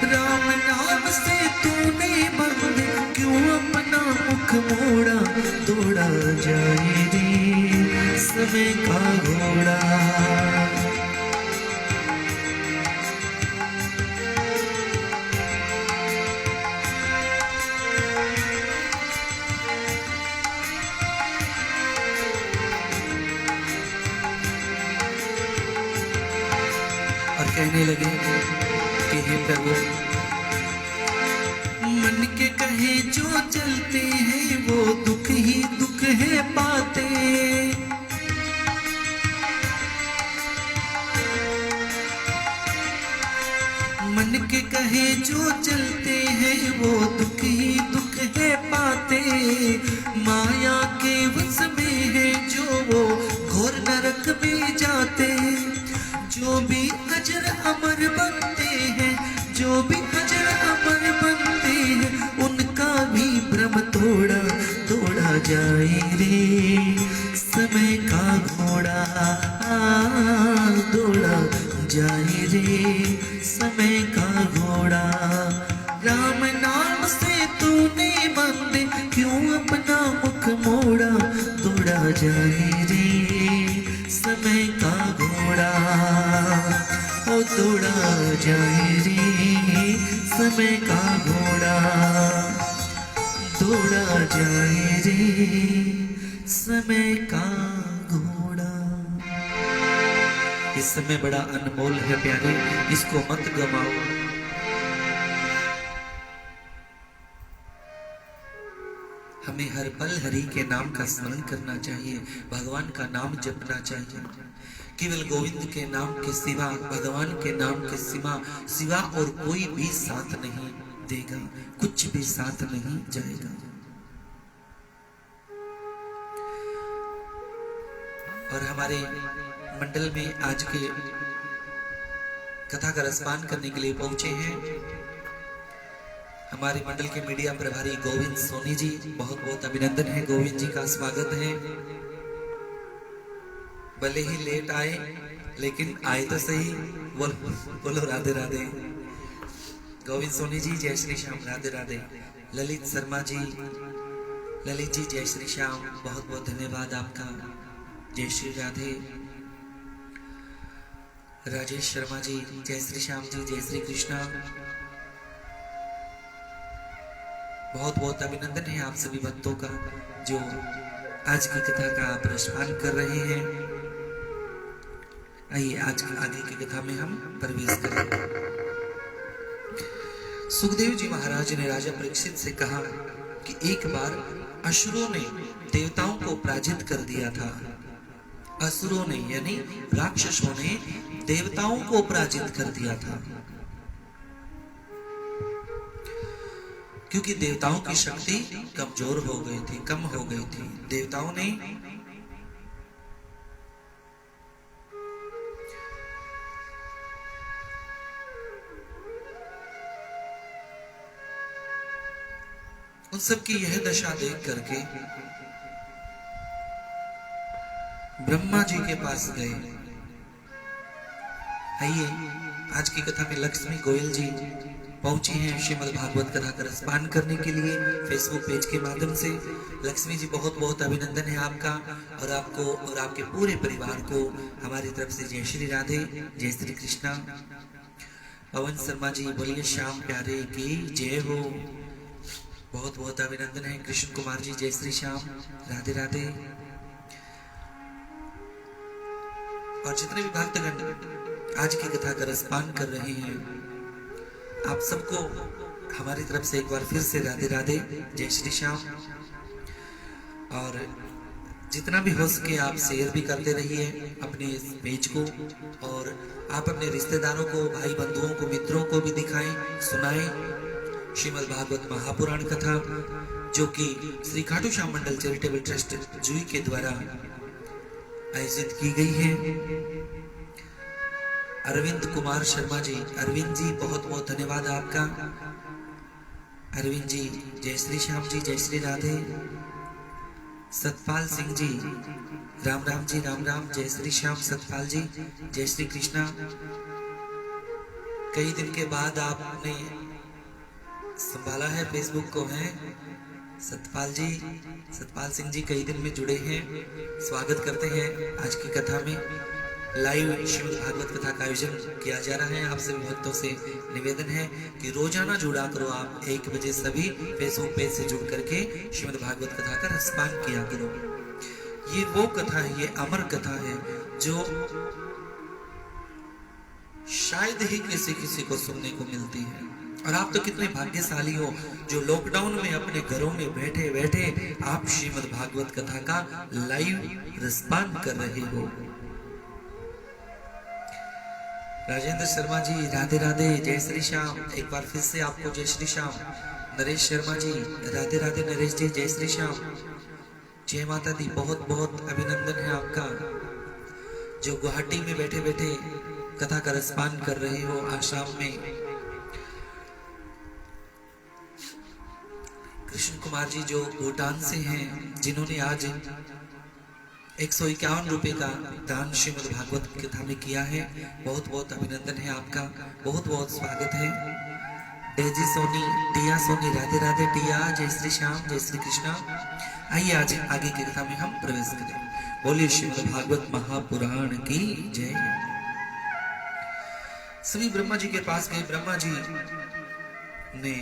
राम नाम से तूने बंदे क्यों अपना मुख मोड़ा, तोड़ा जाए रे समय का घोड़ा। और कहने लगे कि हे प्रभु, मन के कहे जो चलते हैं वो दुख ही दुख है पाते, मन के कहे जो चलते हैं वो दुख ही दुख है पाते। माया के वश में है जो वो घोर नरक में जाते, जो भी अजर अमर बनते हैं, जो भी अजर अमर बनते हैं, उनका भी भ्रम तोड़ा, तोड़ा जाए रे समय का घोड़ा, तोड़ा जाए रे समय का घोड़ा। राम नाम से तूने बंदे क्यों अपना मुख मोड़ा, तोड़ा जाए रे समय का घोड़ा, ओ तोड़ा जाए रे समय का घोड़ा, तोड़ा जाए रे समय का घोड़ा। इस समय बड़ा अनमोल है प्यारे, इसको मत गवाओ। हमें हर पल हरि के नाम का स्मरण करना चाहिए, भगवान का नाम जपना चाहिए। केवल गोविंद के नाम के सिवा, भगवान के नाम के सिवा और कोई भी साथ नहीं देगा, कुछ भी साथ नहीं जाएगा। और हमारे मंडल में आज के कथा का रसपान करने के लिए पहुंचे हैं हमारे मंडल के मीडिया प्रभारी गोविंद सोनी जी। बहुत बहुत अभिनंदन है, गोविंद जी का स्वागत है। भले ही लेट आए लेकिन आए तो सही। बोलो राधे राधे। गोविंद सोनी जी जय श्री श्याम, राधे राधे। ललित शर्मा जी, ललित जी जय श्री श्याम, बहुत बहुत धन्यवाद आपका। जय श्री राधे। राजेश शर्मा जी, जय श्री श्याम जी, जय श्री कृष्णा। बहुत बहुत अभिनंदन है आप सभी भक्तों का जो आज की कथा का प्रश्न कर रहे हैं। आइए आज की आगे की कथा में हम प्रवेश करें। सुखदेव जी महाराज ने राजा परीक्षित से कहा कि एक बार असुरों ने देवताओं को पराजित कर दिया था। असुरों ने यानी राक्षसों ने देवताओं को पराजित कर दिया था, क्योंकि देवताओं की शक्ति कमजोर हो गई थी, कम हो गई थी। देवताओं ने उन सबकी यह दशा देख करके ब्रह्मा जी के पास गए। आइए आज की कथा में लक्ष्मी गोयल जी पहुंची हैं श्रीमद् भागवत कथा का रसपान करने के लिए फेसबुक पेज के माध्यम से। लक्ष्मी जी बहुत बहुत अभिनंदन है आपका और आपको और आपके पूरे परिवार को हमारी तरफ से जय श्री राधे, जय श्री कृष्णा। पवन शर्मा जी बोलिए श्याम प्यारे की जय हो। बहुत बहुत अभिनंदन है। कृष्ण कुमार जी जय श्री श्याम, राधे राधे। और जितने भी भक्तगण आज की कथा का रसपान कर रहे हैं, आप सबको हमारी तरफ से एक बार फिर से राधे राधे, जय श्री श्याम। और जितना भी हो सके आप शेयर भी करते रहिए अपने इस पेज को, और आप अपने रिश्तेदारों को, भाई बंधुओं को, मित्रों को भी दिखाएं, सुनाएं श्रीमद् भागवत महापुराण कथा, जो कि श्री खाटू श्याम मंडल चैरिटेबल ट्रस्ट जुई के द्वारा आयोजित की गई है। अरविंद कुमार शर्मा जी, अरविंद जी बहुत बहुत धन्यवाद आपका। अरविंद जी जय श्री श्याम जी, जय श्री राधे। सतपाल सिंह जी राम राम जी, राम राम, जय श्री श्याम। सतपाल जी जय श्री कृष्णा। कई दिन के बाद आपने संभाला है फेसबुक को, है सतपाल जी, सतपाल सिंह जी कई दिन में जुड़े हैं। स्वागत करते हैं आज की कथा में। लाइव श्रीमद् भागवत कथा का आयोजन किया जा रहा है। आप सभी भक्तों से निवेदन है कि रोजाना जुड़ा करो, आप 1 बजे सभी फेसबुक पेज से जुड़ करके श्रीमद् भागवत कथा का रसपान किया करो। ये वो कथा है, ये अमर कथा है जो शायद ही किसी किसी को सुनने को मिलती है। और आप तो कितने भाग्यशाली हो जो लॉकडाउन में अपने घरों में बैठे बैठे आप श्रीमद् भागवत कथा का लाइव रसपान कर रहे हो। राजेंद्र शर्मा जी राधे राधे, जय श्री श्याम। एक बार फिर से आपको जय श्री श्याम। नरेश शर्मा जी राधे राधे, नरेश जी जय श्री श्याम, जय माता दी। बहुत बहुत अभिनंदन है आपका जो गुवाहाटी में बैठे बैठे कथा का रसपान कर रहे हो आसाम में। कृष्ण कुमार जी जो भूटान से हैं, जिन्होंने आज 151 रुपए का दान श्रीमद् भागवत कथा में किया है, बहुत बहुत अभिनंदन है आपका, बहुत बहुत स्वागत है। डेजी सोनी, टिया सोनी राधे राधे, टिया जय श्री श्याम, जय श्री कृष्णा। आइए आज आगे की कथा में हम प्रवेश करें। बोलिए श्रीमद् भागवत महापुराण की जय। सभी ब्रह्मा जी के पास गए। ब्रह्मा जी ने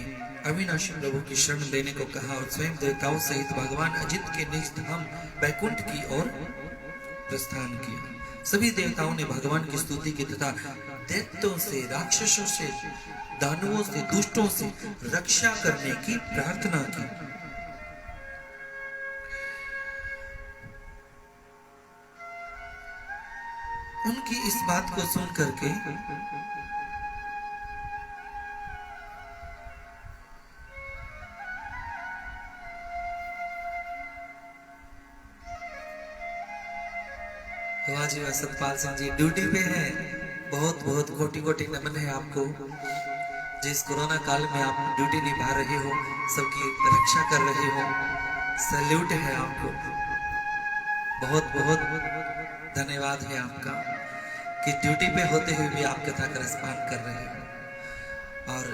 अविनाशी प्रभु की शरण लेने को कहा और स्वयं देवताओं सहित भगवान अजित के निज धाम बैकुंठ की ओर प्रस्थान किया। सभी देवताओं ने भगवान की स्तुति की तथा दैत्यों से, राक्षसों से, दानवों से, दुष्टों से रक्षा करने की प्रार्थना की। उनकी इस बात को सुन करके वाह जी वाह, सतपाल सिंह जी ड्यूटी पे है। बहुत बहुत कोटि कोटि नमन है आपको। जिस कोरोना काल में आप ड्यूटी निभा रहे हो, सबकी रक्षा कर रहे हो, सैल्यूट है आपको। बहुत बहुत धन्यवाद है आपका कि ड्यूटी पे होते हुए भी आप कथा का रसपान कर रहे हो। और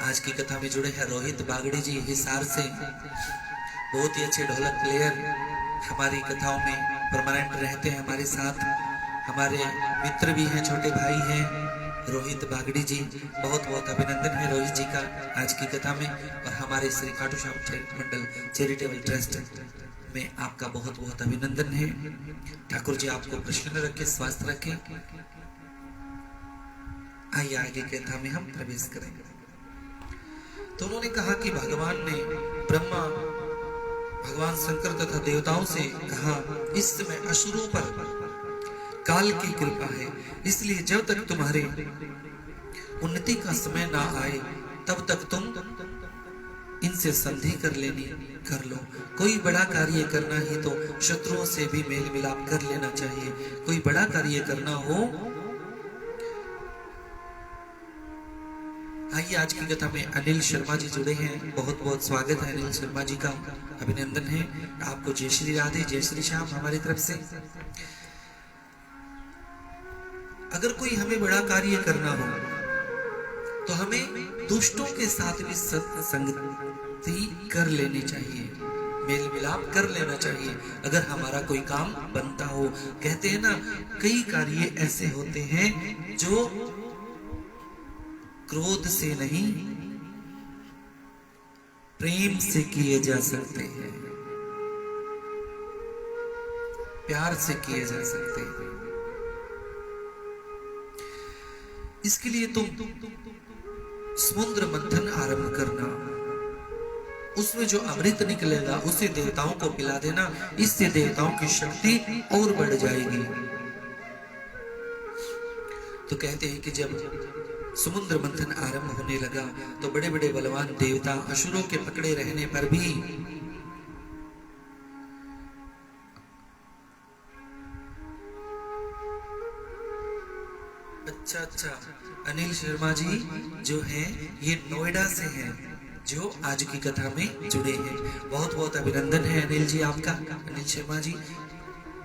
आज की कथा में जुड़े हैं रोहित बागड़ी जी हिसार से, बहुत ही अच्छे ढोलक प्लेयर हमारी कथाओं में परमानेंट रहते हैं हमारे साथ। हमारे मित्र भी हैं, छोटे भाई हैं रोहित बागड़ी जी, बहुत बहुत अभिनंदन है रोहित जी का आज की कथा में। और हमारे श्री खाटू श्याम चैरिटी मंडल चैरिटेबल ट्रस्ट में आपका बहुत बहुत अभिनंदन है। ठाकुर जी आपको प्रसन्न रखे, स्वस्थ रखे। आइए आगे कथा में हम प्रवेश करेंगे। तो उन्होंने कहा कि भगवान ने ब्रह्मा, भगवान शंकर तथा देवताओं से कहा, इस समय असुरों पर काल की कृपा है, इसलिए जब तक तुम्हारे उन्नति का समय ना आए तब तक तुम इनसे संधि कर लो। कोई बड़ा कार्य करना ही तो शत्रुओं से भी मेल मिलाप कर लेना चाहिए। कोई बड़ा कार्य करना हो। आइए आज की कथा में अनिल शर्मा जी जुड़े हैं, बहुत बहुत स्वागत है अनिल शर्मा जी का, अभिनंदन है आपको। जय श्री राधे, जय श्री श्याम हमारी तरफ से। अगर कोई हमें बड़ा कार्य करना हो तो हमें दुष्टों के साथ भी सत्संगति कर लेनी चाहिए, मेल मिलाप कर लेना चाहिए अगर हमारा कोई काम बनता हो। कहते हैं ना, कई कार्य ऐसे होते हैं जो क्रोध से नहीं प्रेम से किए जा सकते हैं, प्यार से किए जा सकते हैं। इसके लिए तुम समुद्र मंथन आरंभ करना, उसमें जो अमृत निकलेगा उसे देवताओं को पिला देना, इससे देवताओं की शक्ति और बढ़ जाएगी। तो कहते हैं कि जब समुद्र मंथन आरंभ होने लगा तो बड़े बड़े बलवान देवता असुरों के पकड़े रहने पर भी अच्छा अनिल शर्मा जी जो हैं ये नोएडा से हैं, जो आज की कथा में जुड़े हैं। बहुत बहुत अभिनंदन है अनिल जी आपका। अनिल शर्मा जी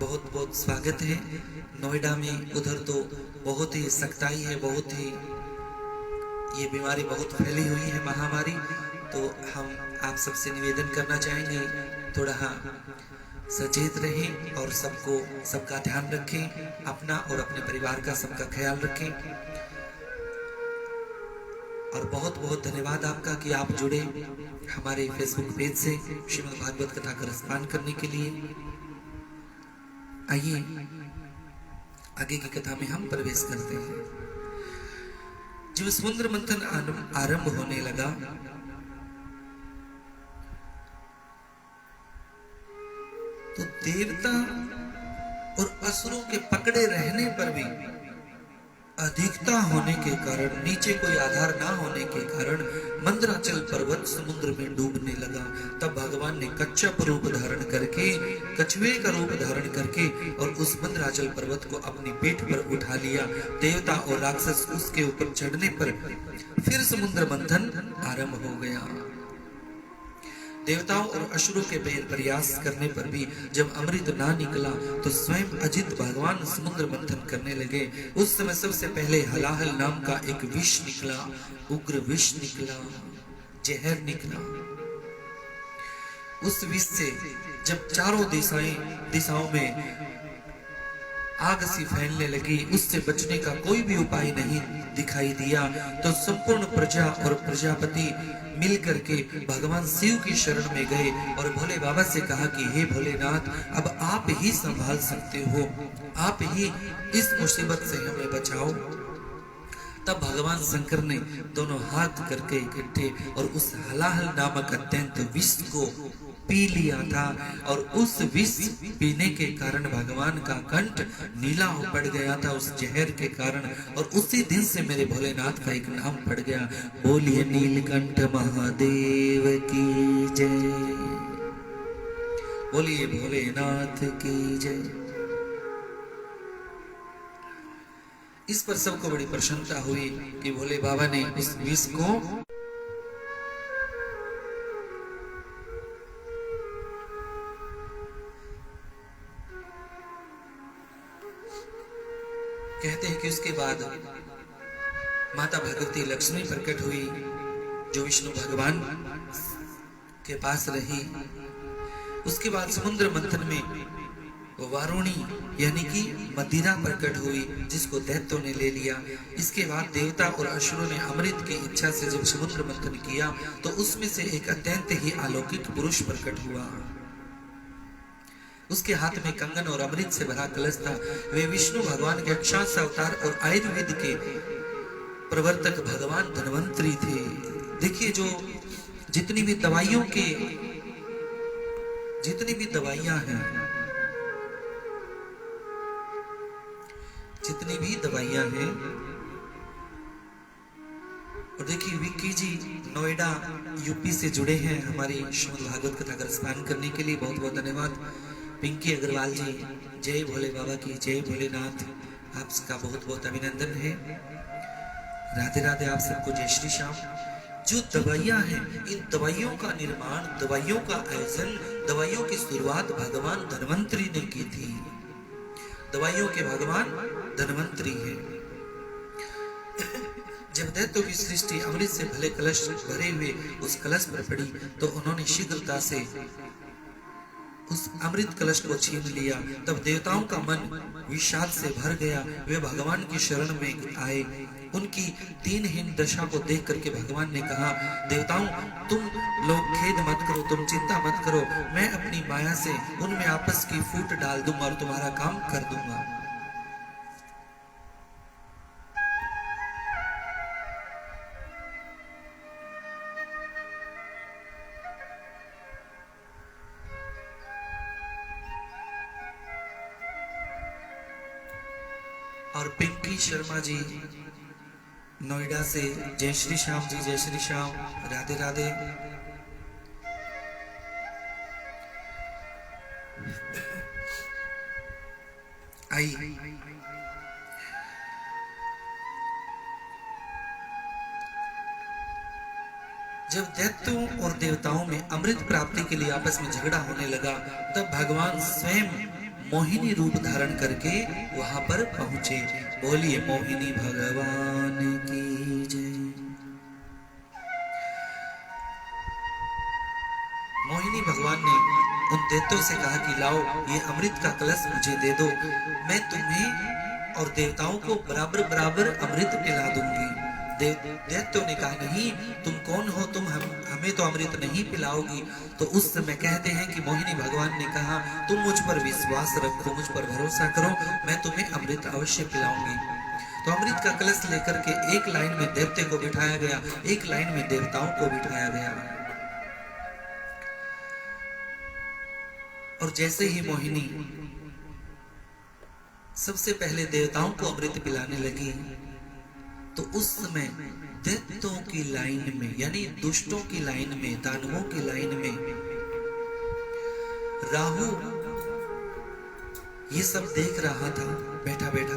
बहुत बहुत स्वागत है। नोएडा में उधर तो बहुत ही सख्ताई है, बहुत ही ये बीमारी बहुत फैली हुई है, महामारी। तो हम आप सबसे निवेदन करना चाहेंगे थोड़ा सचेत रहें और सबका ध्यान रखें, अपना और अपने परिवार का सबका ख्याल रखें। और बहुत बहुत धन्यवाद आपका कि आप जुड़े हमारे फेसबुक पेज से श्रीमद् भागवत कथा का रसपान करने के लिए। आइए आगे की कथा में हम प्रवेश करते हैं। जब समुद्र मंथन आरंभ होने लगा तो देवता और असुरों के पकड़े रहने पर भी अधिकता होने के कारण, नीचे कोई आधार ना होने के कारण मंदराचल पर्वत समुद्र में डूबने लगा। तब भगवान ने कच्छप रूप धारण करके, कछुए का रूप धारण करके और उस मंदराचल पर्वत को अपनी पीठ पर उठा लिया। देवता और राक्षस उसके ऊपर चढ़ने पर फिर समुद्र मंथन आरंभ हो गया। देवताओं और असुरों के प्रयास करने पर भी जब अमृत ना निकला तो स्वयं अजित भगवान समुद्र मंथन करने लगे। उस समय सबसे पहले हलाहल नाम का एक विष निकला, उग्र विष निकला, जहर निकला। उस विष से जब चारों दिशाओं में आग सी फैलने लगी, उससे बचने का कोई भी उपाय नहीं दिखाई दिया। तो संपूर्ण प्रजा और प्रजापति मिलकर के भगवान शिव की शरण में गए और भोले बाबा से कहा कि हे भोलेनाथ, अब आप ही संभाल सकते हो, आप ही इस मुसीबत से हमें बचाओ। तब भगवान शंकर ने दोनों हाथ करके इकट्ठे और उस हलाहल नामक अत्यंत विष को पी लिया था। और उस विष पीने के कारण भगवान का कंठ नीला पड़ गया था उस जहर के कारण। और उसी दिन से मेरे भोलेनाथ का एक नाम पड़ गया, बोलिए नीलकंठ महादेव की जय, बोलिए भोलेनाथ की जय। इस पर सबको बड़ी प्रसन्नता हुई कि भोले बाबा ने इस विष को कहते हैं कि उसके बाद माता भगवती लक्ष्मी प्रकट हुई, जो विष्णु भगवान के पास रही। उसके बाद समुद्र मंथन में वारुणी यानी कि मदिरा प्रकट हुई, जिसको दैत्यों ने ले लिया। इसके बाद देवता और असुरों ने अमृत की इच्छा से जब समुद्र मंथन किया तो उसमें से एक अत्यंत ही अलौकिक पुरुष प्रकट हुआ। उसके हाथ में कंगन और अमृत से भरा कलश था। वे विष्णु भगवान के अक्षांश अवतार और आयुर्वेद के प्रवर्तक भगवान धन्वंतरी थे। देखिए, जो जितनी भी दवाइयां हैं, और देखिए विक्की जी नोएडा यूपी से जुड़े हैं हमारी श्रीमद् भागवत कथा का स्मरण करने के लिए, बहुत बहुत धन्यवाद। पिंकी अग्रवाल जी, जय भोले बाबा की, जय भोलेनाथ, आपका बहुत बहुत अभिनंदन है। राधे राधे आप सबको, जय श्री श्याम। जो दवाइयां हैं, इन दवाइयों का निर्माण, दवाइयों का आयोजन, दवाइयों की शुरुआत भगवान धन्वंतरी ने की थी। दवाइयों के भगवान धन्वंतरी है। जब दैत्यों की सृष्टि अमृत से भले कलश भरे हुए उस कलश पर पड़ी तो उन्होंने शीघ्रता से उस अमृत कलश को छीन लिया। तब देवताओं का मन विषाद से भर गया। वे भगवान की शरण में आए। उनकी दीनहीन दशा को देख करके भगवान ने कहा, देवताओं, तुम लोग खेद मत करो, तुम चिंता मत करो, मैं अपनी माया से उनमें आपस की फूट डाल दूंगा और तुम्हारा काम कर दूंगा। और पिंकी शर्मा जी नोएडा से, जय श्री श्याम जी, जय श्री श्याम, राधे राधे। आई जब दैत्यों और देवताओं में अमृत प्राप्ति के लिए आपस में झगड़ा होने लगा, तब भगवान स्वयं मोहिनी रूप धारण करके वहां पर पहुंचे। बोलिए मोहिनी भगवान की जय। मोहिनी भगवान ने उन दैत्यों से कहा कि लाओ ये अमृत का कलश मुझे दे दो, मैं तुम्हें और देवताओं को बराबर बराबर अमृत पिला दूंगी। दैत्यों ने कहा, नहीं, तुम कौन हो, तुम हमें तो अमृत नहीं पिलाओगी। तो उस समय कहते हैं कि मोहिनी भगवान ने कहा, तुम मुझ पर विश्वास रखो, मुझ पर भरोसा करो, मैं तुम्हें अमृत अवश्य पिलाऊंगी। तो अमृत का कलश लेकर के एक लाइन में देवते को बिठाया गया, एक लाइन में देवताओं को बिठाया गया। और जैसे ही मोहिनी सबसे पहले देवताओं को अमृत पिलाने लगी तो उस समय दैत्यों की लाइन में, यानी दुष्टों की लाइन में, दानवों की लाइन में राहु ये सब देख रहा था बैठा बैठा।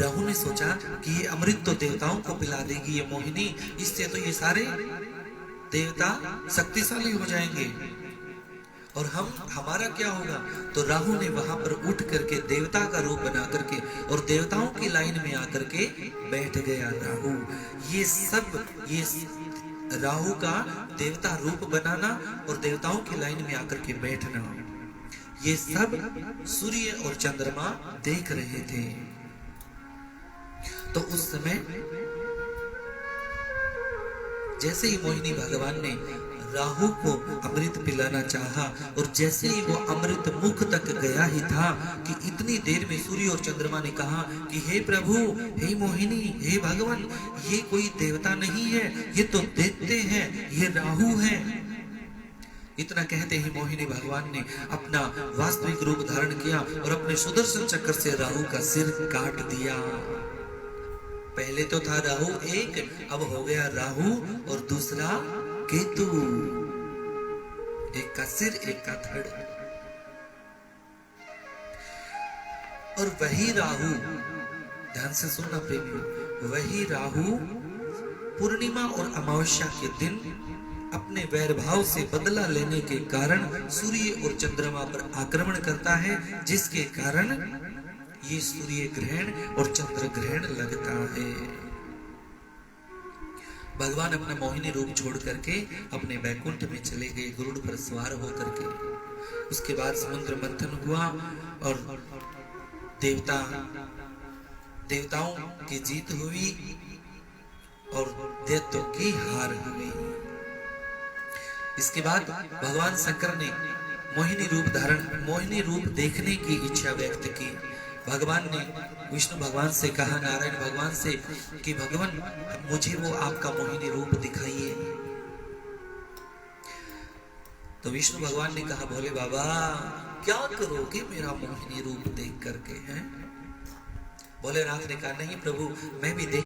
राहु ने सोचा कि ये अमृत तो देवताओं को पिला देगी ये मोहिनी, इससे तो ये सारे देवता शक्तिशाली हो जाएंगे और हमारा क्या होगा। तो राहु ने वहां पर उठ करके देवता का रूप बना करके और देवताओं की लाइन में आकर के बैठ गया राहु। ये राहु का देवता रूप बनाना और देवताओं की लाइन में आकर के बैठना, ये सब सूर्य और चंद्रमा देख रहे थे। तो उस समय जैसे ही मोहिनी भगवान ने राहु को अमृत पिलाना चाहा और जैसे ही वो अमृत मुख तक गया ही था कि इतनी देर में सूर्य और चंद्रमा ने कहा कि हे प्रभु, हे मोहिनी, हे भगवान, ये कोई देवता नहीं है, ये तो दैत्य हैं, ये राहु हैं। इतना कहते ही मोहिनी भगवान ने अपना वास्तविक रूप धारण किया और अपने सुदर्शन चक्र से राहु का सिर काट दिया। पहले तो था राहु एक, अब हो गया राहु और दूसरा केतु, एक का सिर एक का धड़। और वही राहु, ध्यान से सुनना प्रेमियों, वही राहु पूर्णिमा और अमावस्या के दिन अपने वैरभाव से बदला लेने के कारण सूर्य और चंद्रमा पर आक्रमण करता है, जिसके कारण ये सूर्य ग्रहण और चंद्र ग्रहण लगता है। भगवान अपना मोहिनी रूप छोड़ करके अपने बैकुंठ में चले गए, गरुड़ पर सवार होकर के। उसके बाद समुद्र मंथन हुआ और देवताओं की जीत हुई और दैत्यों की हार हुई। इसके बाद भगवान शंकर ने मोहिनी रूप देखने की इच्छा व्यक्त की। भगवान ने विष्णु भगवान से कहा, नारायण भगवान से, कि भगवान मुझे वो आपका मोहिनी रूप दिखाइए। तो विष्णु भगवान ने कहा, भोले बाबा क्या करोगे मेरा मोहिनी रूप देख करके? हैं? भोलेनाथ ने कहा, नहीं प्रभु, मैं भी देख।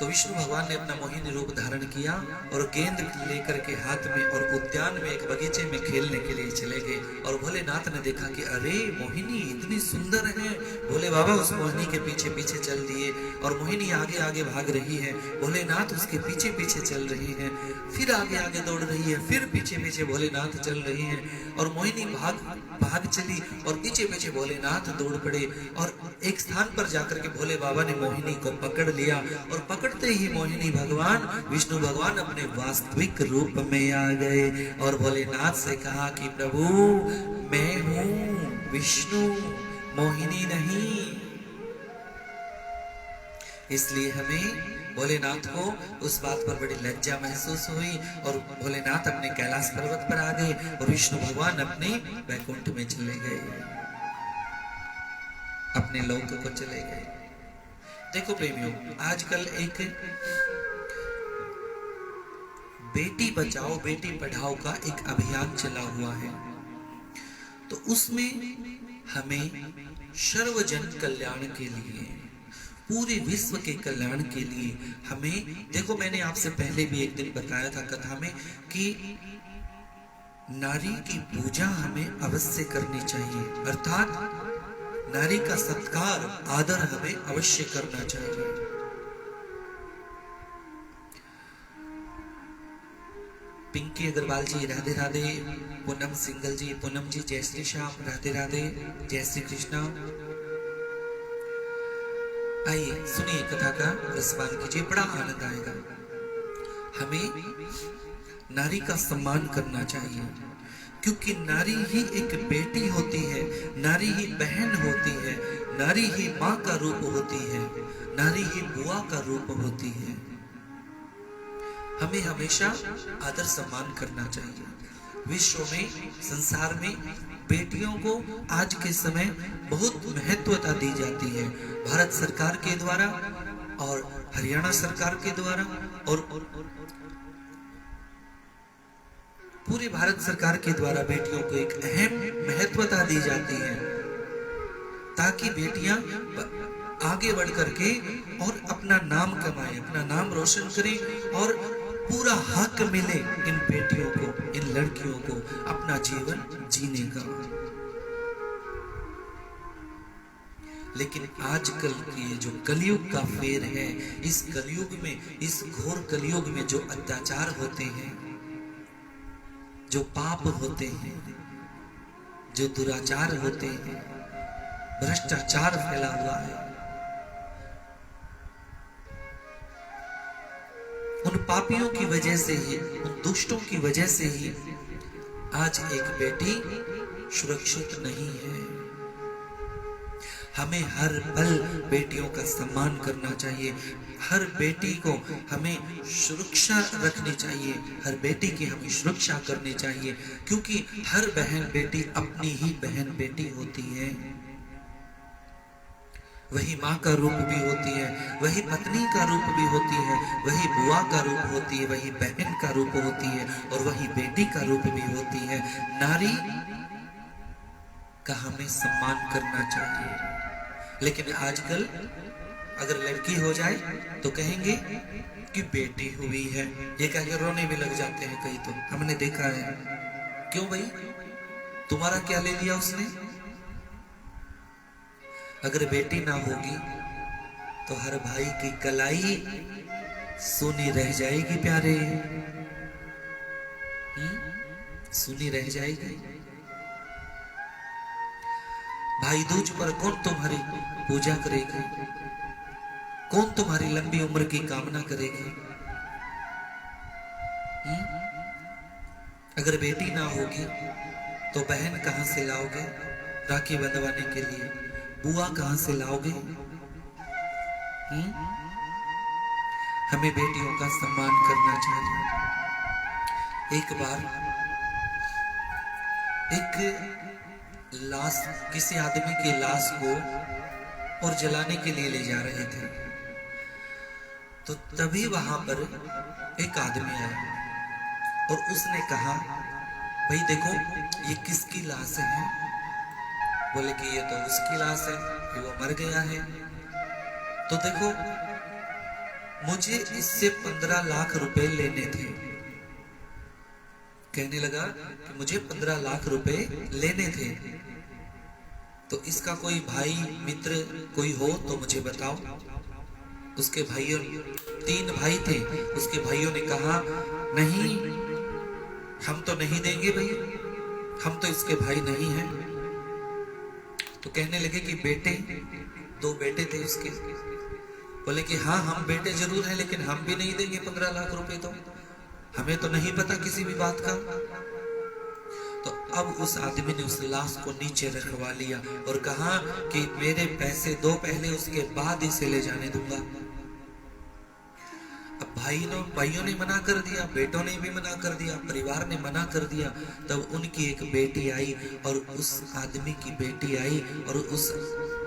तो विष्णु भगवान ने अपना मोहिनी रूप धारण किया और गेंद लेकर के हाथ में और उद्यान में एक बगीचे में खेलने के लिए चले गए। और भोलेनाथ ने देखा कि अरे मोहिनी इतनी सुंदर है। भोले बाबा उस मोहिनी के पीछे पीछे चल दिए और मोहिनी आगे आगे भाग रही है, भोलेनाथ उसके पीछे पीछे चल रही है, फिर आगे आगे दौड़ रही है, फिर पीछे पीछे भोलेनाथ चल रही है और मोहिनी भाग चली और पीछे पीछे भोलेनाथ दौड़ पड़े। और एक स्थान पर जाकर के भोले बाबा ने मोहिनी को पकड़ लिया और पकड़ते ही मोहिनी भगवान विष्णु भगवान अपने वास्तविक रूप में आ गए और भोलेनाथ से कहा कि प्रभु मैं हूं विष्णु, मोहिनी नहीं। इसलिए हमें भोलेनाथ को उस बात पर बड़ी लज्जा महसूस हुई और भोलेनाथ अपने कैलाश पर्वत पर आ गए और विष्णु भगवान अपने वैकुंठ में चले गए, अपने लोक को चले गए। देखो प्रेमियों, आजकल एक बेटी बचाओ बेटी पढ़ाओ का एक अभियान चला हुआ है। तो उसमें हमें सर्वजन कल्याण के लिए, पूरे विश्व के कल्याण के लिए हमें, देखो मैंने आपसे पहले भी एक दिन बताया था कथा में कि नारी की पूजा हमें अवश्य करनी चाहिए, अर्थात नारी का सत्कार आदर हमें अवश्य करना चाहिए। पिंकी अग्रवाल जी राधे राधे, पूनम सिंगल जी, पूनम जी जय श्री श्याम, राधे राधे, जय श्री कृष्णा। आइए सुनिए कथा का रसपान कीजिए, बड़ा आनंद आएगा। हमें नारी का सम्मान करना चाहिए क्योंकि नारी ही एक बेटी होती है, नारी ही बहन होती है, नारी ही माँ का रूप होती है, नारी ही बुआ का रूप होती है। हमें हमेशा आदर सम्मान करना चाहिए। विश्व में, संसार में बेटियों को आज के समय बहुत महत्वता दी जाती है। भारत सरकार के द्वारा और हरियाणा सरकार के द्वारा और पूरे भारत सरकार के द्वारा बेटियों को एक अहम महत्वता दी जाती है ताकि बेटियां आगे बढ़ करके और अपना नाम कमाएं, अपना नाम रोशन करें और पूरा हक मिले इन बेटियों को, इन लड़कियों को अपना जीवन जीने का। लेकिन आजकल की जो कलयुग का फेर है, इस कलयुग में, इस घोर कलयुग में जो अत्याचार होते हैं, जो पाप होते हैं, जो दुराचार होते हैं, भ्रष्टाचार फैला हुआ है, उन पापियों की वजह से ही, उन दुष्टों की वजह से ही आज एक बेटी सुरक्षित नहीं है। हमें हर पल बेटियों का सम्मान करना चाहिए, हर बेटी को हमें सुरक्षा रखनी चाहिए, हर बेटी की हमें सुरक्षा करनी चाहिए क्योंकि हर बहन बेटी अपनी ही बहन बेटी होती है। वही माँ का रूप भी होती है, वही पत्नी का रूप भी होती है, वही बुआ का रूप होती है, वही बहन का रूप होती है और वही बेटी का रूप भी होती है। नारी का हमें सम्मान करना चाहिए। लेकिन आजकल अगर लड़की हो जाए तो कहेंगे कि बेटी हुई है, ये कह के रोने भी लग जाते हैं कई, तो हमने देखा है। क्यों भाई, तुम्हारा क्या ले लिया उसने? अगर बेटी ना होगी तो हर भाई की कलाई सुनी रह जाएगी प्यारे, सुनी रह जाएगी। भाई दूज पर कौन तुम्हारी पूजा करेगा? कौन तुम्हारी लंबी उम्र की कामना करेगी? अगर बेटी ना होगी तो बहन कहां से लाओगे राखी बंधवाने के लिए? बुआ कहां से लाओगे? हमें बेटियों का सम्मान करना चाहिए। एक बार एक लाश, किसी आदमी की लाश को और जलाने के लिए ले जा रहे थे, तो तभी वहां पर एक आदमी आया और उसने कहा, भाई देखो ये किसकी लाश है? बोले कि ये तो उसकी लाश है, कि वो मर गया है। तो देखो मुझे इससे 15 लाख रुपए लेने थे। कहने लगा कि मुझे 15 लाख रुपए लेने थे, तो इसका कोई भाई मित्र कोई हो तो मुझे बताओ। उसके भाइयों, 3 भाई थे, उसके भाइयों ने कहा नहीं, हम तो नहीं देंगे भाई, हम तो इसके भाई नहीं हैं। तो कहने लगे कि बेटे, 2 बेटे थे उसके। बोले कि हाँ हम बेटे जरूर हैं, लेकिन हम भी नहीं देंगे 15 लाख रुपए, तो हमें तो नहीं पता किसी भी बात का। तो अब उस आदमी ने उस लाश को नीचे रखवा लिया और कहा कि मेरे पैसे दो पहले, उसके बाद इसे ले जाने दूंगा। अब भाइयों ने मना कर दिया, बेटों ने भी मना कर दिया, परिवार ने मना कर दिया। तब उनकी एक बेटी आई और उस आदमी की बेटी आई और उस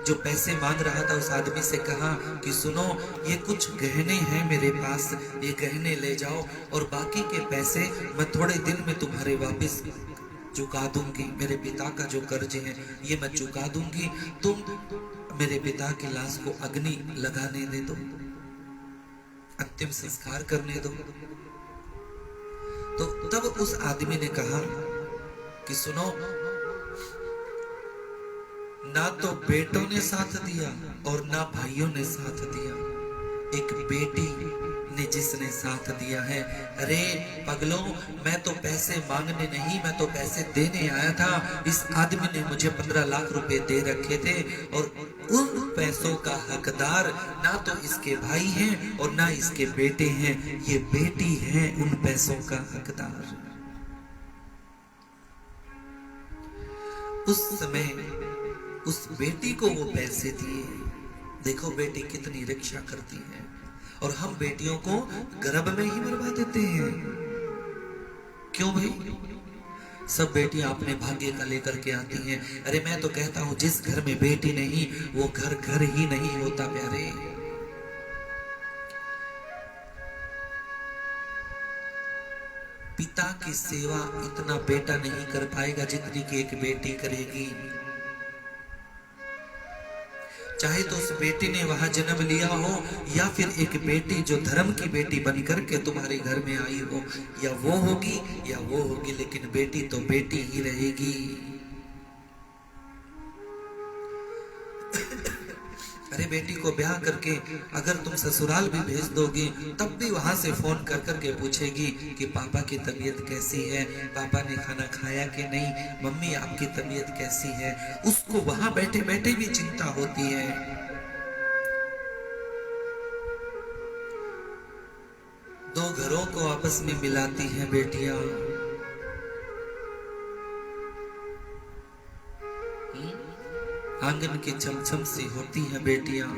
जो पैसे मांग रहा था उस आदमी से कहा कि सुनो, ये कुछ गहने हैं मेरे पास, ये गहने ले जाओ और बाकी के पैसे मैं थोड़े दिन में तुम्हारे वापस चुका दूंगी। मेरे पिता का जो कर्ज है ये मैं चुका दूंगी, तुम मेरे पिता की लाश को अग्नि लगाने दे दो, अंतिम संस्कार करने दो। तो तब उस आदमी ने कहा कि सुनो, ना तो बेटों ने साथ दिया और ना भाइयों ने साथ दिया, एक बेटी ने जिसने साथ दिया है। अरे पगलों, मैं तो पैसे मांगने नहीं, मैं तो पैसे देने आया था। इस आदमी ने मुझे 15 लाख रुपए दे रखे थे और उन पैसों का हकदार ना तो इसके भाई हैं और ना इसके बेटे हैं, ये बेटी है उन पैसों का हकदार। उस समय उस बेटी को वो पैसे दिए। देखो बेटी कितनी रक्षा करती है, और हम बेटियों को गर्भ में ही मरवा देते हैं। क्यों भाई? सब बेटियां अपने भाग्य का लेकर के आती हैं। अरे मैं तो कहता हूं जिस घर में बेटी नहीं वो घर घर ही नहीं होता प्यारे। पिता की सेवा इतना बेटा नहीं कर पाएगा जितनी कि एक बेटी करेगी। चाहे तो उस बेटी ने वहां जन्म लिया हो या फिर एक बेटी जो धर्म की बेटी बनकर के तुम्हारे घर में आई हो, या वो होगी, लेकिन बेटी तो बेटी ही रहेगी। अरे बेटी को ब्याह करके अगर तुम ससुराल भी भेज दोगे तब भी वहां से फोन कर करके पूछेगी कि पापा की तबीयत कैसी है, पापा ने खाना खाया कि नहीं, मम्मी आपकी तबीयत कैसी है। उसको वहां बैठे बैठे भी चिंता होती है। दो घरों को आपस में मिलाती हैं बेटियां। आंगन की छमछम सी होती हैं बेटियां।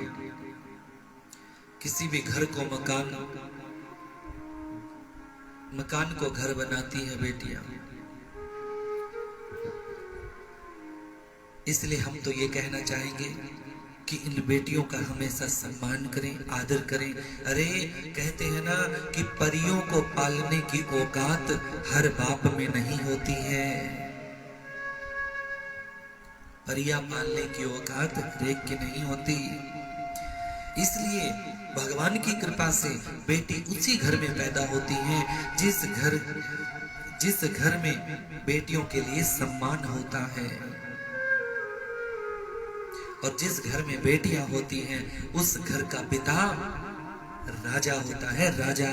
किसी भी घर को मकान को घर बनाती हैं बेटियां। इसलिए हम तो ये कहना चाहेंगे कि इन बेटियों का हमेशा सम्मान करें, आदर करें। अरे कहते हैं ना कि परियों को पालने की औकात हर बाप में नहीं होती है, परियां पालने की औकात हरेक की नहीं होती। इसलिए भगवान की कृपा से बेटी उसी घर में पैदा होती है जिस घर में बेटियों के लिए सम्मान होता है, और जिस घर में बेटियां होती हैं उस घर का पिता राजा होता है, राजा।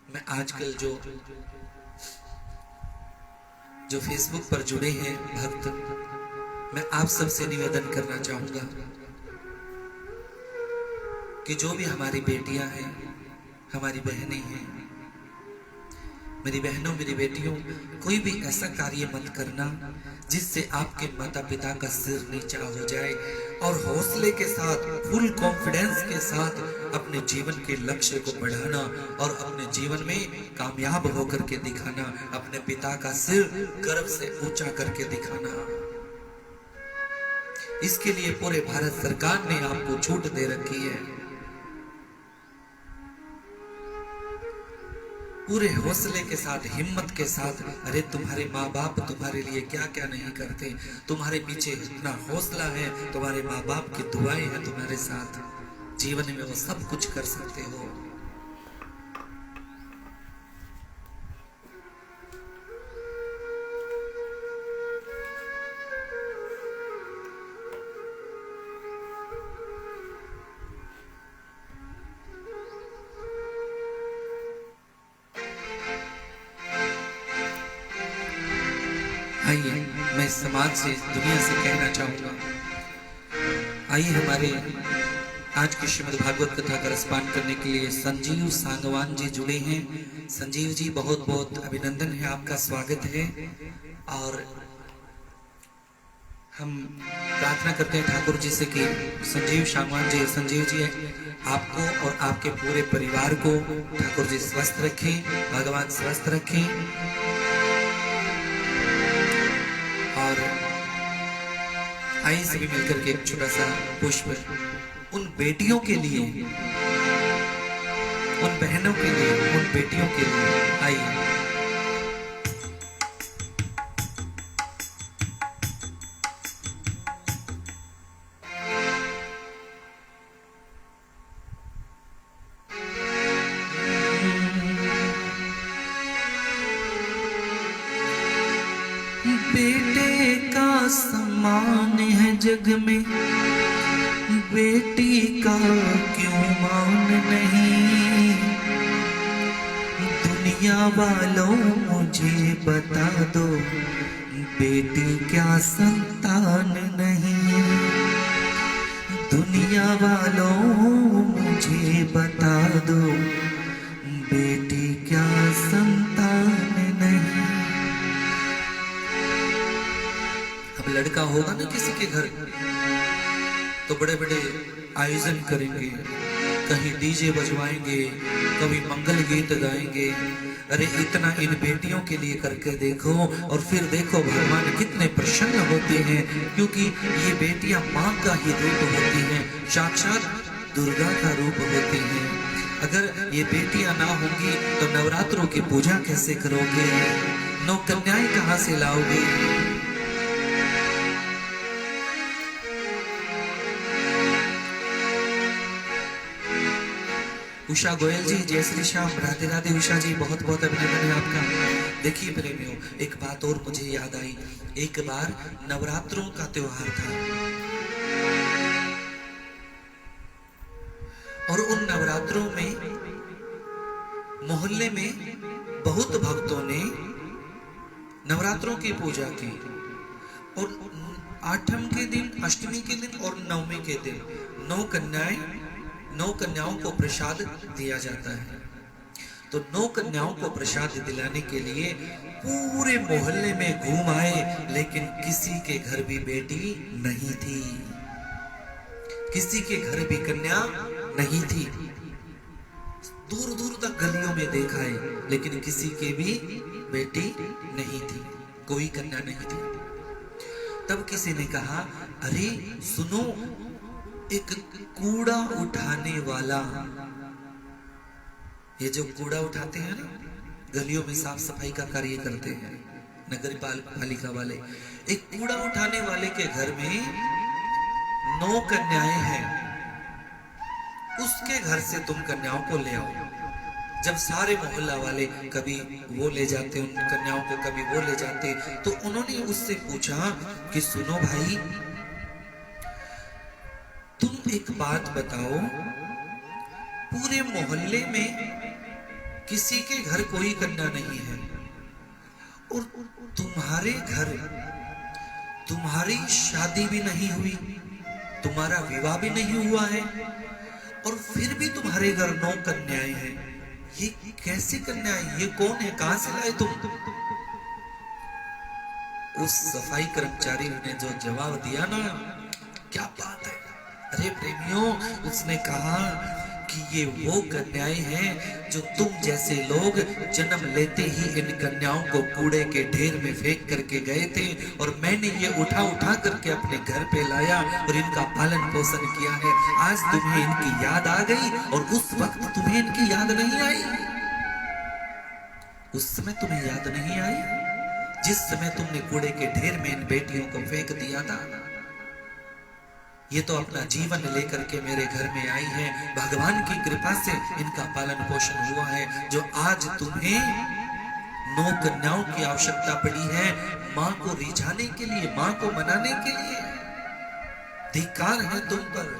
मैं आजकल जो फेसबुक पर जुड़े हैं भक्त, मैं आप सबसे निवेदन करना चाहूंगा कि जो भी हमारी बेटियां हैं, हमारी बहनें हैं, मेरी बहनों, मेरी बेटियों, कोई भी ऐसा कार्य मत करना जिससे आपके माता पिता का सिर नीचा हो जाए, और हौसले के साथ, फुल कॉन्फिडेंस के साथ अपने जीवन के लक्ष्य को बढ़ाना और अपने जीवन में कामयाब होकर के दिखाना, अपने पिता का सिर गर्व से ऊंचा करके दिखाना। इसके लिए पूरे भारत सरकार ने आपको छूट दे रखी है। पूरे हौसले के साथ, हिम्मत के साथ, अरे तुम्हारे माँ बाप तुम्हारे लिए क्या क्या नहीं करते, तुम्हारे पीछे इतना हौसला है, तुम्हारे माँ बाप की दुआएं हैं तुम्हारे साथ, जीवन में वो सब कुछ कर सकते हो। आइए, मैं समाज से, दुनिया से कहना चाहूंगा, आइए हमारे आज की श्रीमद् भागवत कथा का रसपान करने के लिए संजीव सांगवान जी जुड़े हैं। संजीव जी, बहुत बहुत अभिनंदन है, आपका स्वागत है। और हम प्रार्थना करते हैं ठाकुर जी से कि संजीव जी आपको और आपके पूरे परिवार को ठाकुर जी स्वस्थ रखें, भगवान स्वस्थ रखें। और आइए सभी मिलकर के एक छोटा सा पुष्प उन बेटियों के लिए, उन बहनों के लिए, उन बेटियों के लिए, आइए। बेटे का सम्मान है जग में, बेटी का क्यों मान नहीं। दुनिया वालों मुझे बता दो, बेटी क्या संतान नहीं। दुनिया वालों मुझे बता दो, बेटी क्या संतान नहीं। लड़का होगा ना किसी के घर, तो बड़े बड़े आयोजन करेंगे, कहीं डीजे बजवाएंगे, कभी मंगल गीत गाएंगे। अरे इतना इन बेटियों के लिए करके देखो, और फिर देखो भगवान कितने प्रसन्न होते हैं, क्योंकि ये बेटियां माँ का ही रूप होती हैं, साक्षात दुर्गा का रूप होती हैं। अगर ये बेटियां ना होंगी तो नवरात्रों की पूजा कैसे करोगे, नौ कन्याएं कहाँ से लाओगे। उषा गोयल जी, जय श्री श्याम, राधे राधे। उषा जी, बहुत बहुत अभिनंदन है आपका। देखिए प्रेमियों, एक बात और मुझे याद आई। एक बार नवरात्रों का त्योहार था, और उन नवरात्रों में मोहल्ले में बहुत भक्तों ने नवरात्रों की पूजा की, और आठम के दिन, अष्टमी के दिन और नवमी के दिन नौ कन्याओं को प्रसाद दिया जाता है। तो 9 कन्याओं को प्रसाद दिलाने के लिए पूरे मोहल्ले में घूम आए, लेकिन किसी के घर भी बेटी नहीं थी, किसी के घर भी कन्या नहीं थी। दूर दूर तक गलियों में देखा है, लेकिन किसी के भी बेटी नहीं थी, कोई कन्या नहीं थी। तब किसी ने कहा, अरे सुनो, एक कूड़ा उठाने वाला, ये जो कूड़ा उठाते हैं ना, गलियों में साफ सफाई का कार्य करते हैं नगर पालिका वाले, एक कूड़ा उठाने वाले के घर में 9 कन्याएं हैं, उसके घर से तुम कन्याओं को ले आओ। जब सारे मोहल्ला वाले कभी वो ले जाते उन कन्याओं को, कभी वो ले जाते, तो उन्होंने उससे पूछा कि सुनो भाई, तुम एक बात बताओ, पूरे मोहल्ले में किसी के घर कोई कन्या नहीं है, और तुम्हारे घर तुम्हारी शादी भी नहीं हुई, तुम्हारा विवाह भी नहीं हुआ है, और फिर भी तुम्हारे घर 9 कन्याएं हैं। ये कैसी कन्याएं? ये कौन है? कहां से लाए तुम? उस सफाई कर्मचारी ने जो जवाब दिया ना, क्या बात है। अरे प्रेमियों, उसने कहा कि ये वो कन्याएं हैं जो तुम जैसे लोग जन्म लेते ही इन कन्याओं को कूड़े के ढेर में फेंक करके गए थे, और मैंने ये उठा उठा करके अपने घर पे लाया और इनका पालन पोषण किया है। आज तुम्हें इनकी याद आ गई, और उस वक्त तुम्हें इनकी याद नहीं आई। उस समय तुम्हें याद नहीं आई जिस समय तुमने कूड़े के ढेर में इन बेटियों को फेंक दिया था। ये तो अपना जीवन लेकर के मेरे घर में आई है, भगवान की कृपा से इनका पालन पोषण हुआ है। जो आज तुम्हें 9 कन्याओं की आवश्यकता पड़ी है मां को रिझाने के लिए, मां को मनाने के लिए, धिक्कार है तुम पर।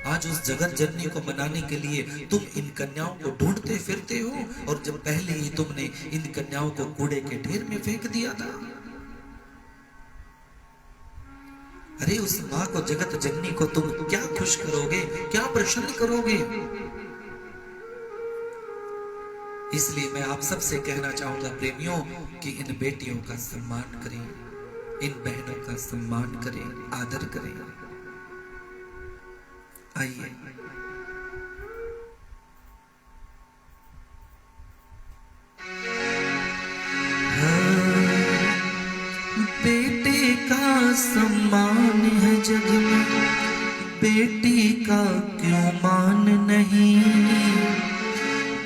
आज उस जगत जननी को मनाने के लिए तुम इन कन्याओं को ढूंढते फिरते हो, और जब पहले ही तुमने इन कन्याओं को कूड़े के ढेर में फेंक दिया था। अरे उस मां को, जगत जननी को तुम क्या खुश करोगे, क्या प्रसन्न करोगे? इसलिए मैं आप सबसे कहना चाहूंगा प्रेमियों कि इन बेटियों का सम्मान करें, इन बहनों का सम्मान करें, आदर करें। आइए बेटे का सम्मान है जग में, बेटी का क्यों मान नहीं?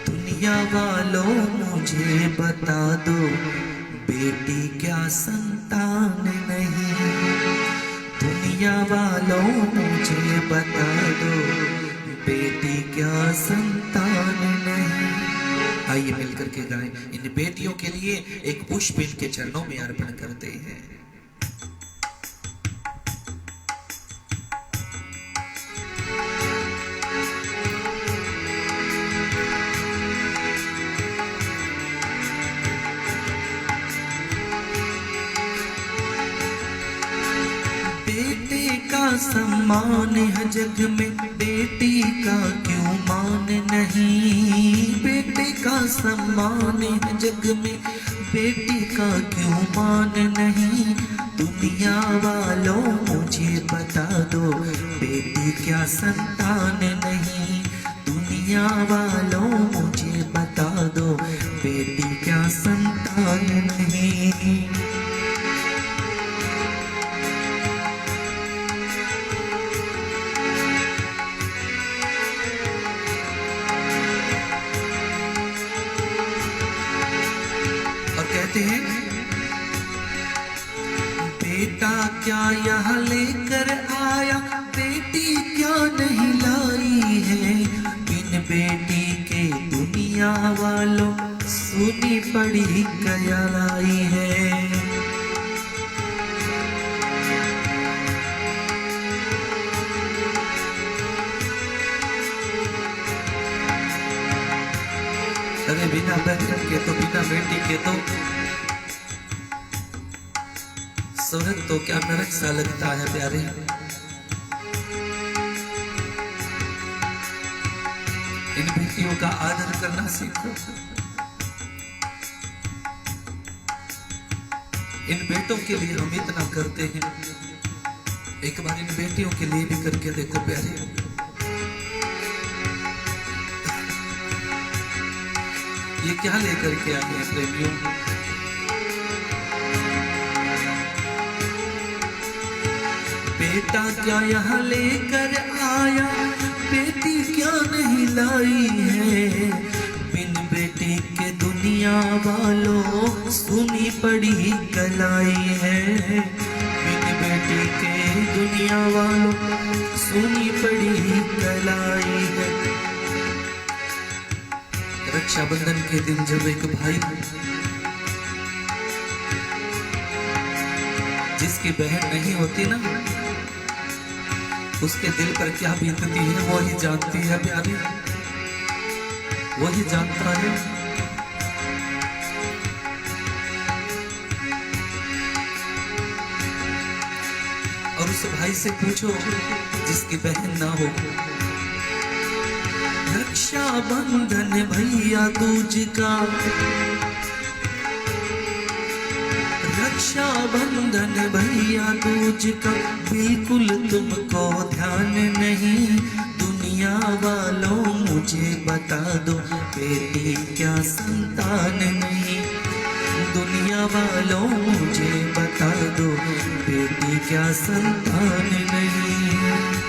दुनिया वालों मुझे बता दो, बेटी क्या संतान नहीं? दुनिया वालों मुझे बता दो, बेटी क्या संतान नहीं? आइए मिलकर के गाएं। इन बेटियों के लिए एक पुष्प इनके चरणों में अर्पण करते हैं। सम्मान है जग में, बेटी का क्यों मान नहीं? बेटे का सम्मान है जग में, बेटी का क्यों मान नहीं? दुनिया वालों मुझे बता दो, बेटी क्या संतान नहीं? दुनिया वालों मुझे बता दो, बेटी क्या संतान नहीं? बेटा क्या यहाँ लेकर आया, बेटी क्या नहीं लाई है? बिन बेटी के दुनिया वालों सुनी पड़ी क्या लाई है? अरे बिना बहन के तो, बिना बेटी के तो स्वर्ग तो क्या नरक सा लगता है प्यारे। इन बेटियों का आदर करना सीखो, इन बेटों के लिए हम इतना करते हैं, एक बार इन बेटियों के लिए भी करके देखो प्यारे। ये क्या लेकर के आए हैं प्रेमियों? बेटा क्या यहाँ लेकर आया, बेटी क्या नहीं लाई है? बिन बेटी के दुनिया वालों सुनी पड़ी कलाई है। बिन बेटी के दुनिया वालों सुनी पड़ी कलाई है। रक्षाबंधन के दिन जब एक भाई जिसकी बहन नहीं होती ना, उसके दिल पर क्या बीतती है वो ही जानती है प्यारे, वो ही जानता है। उस भाई से पूछो जिसकी बहन ना हो। रक्षा बंधन भैया दूज का, रक्षा बंधन भैया दूज का बिल्कुल तुमको ध्यान नहीं। दुनिया वालों मुझे बता दो बेटी क्या संतान नहीं। दुनिया वालों मुझे बता दो बेटी क्या संतान नहीं।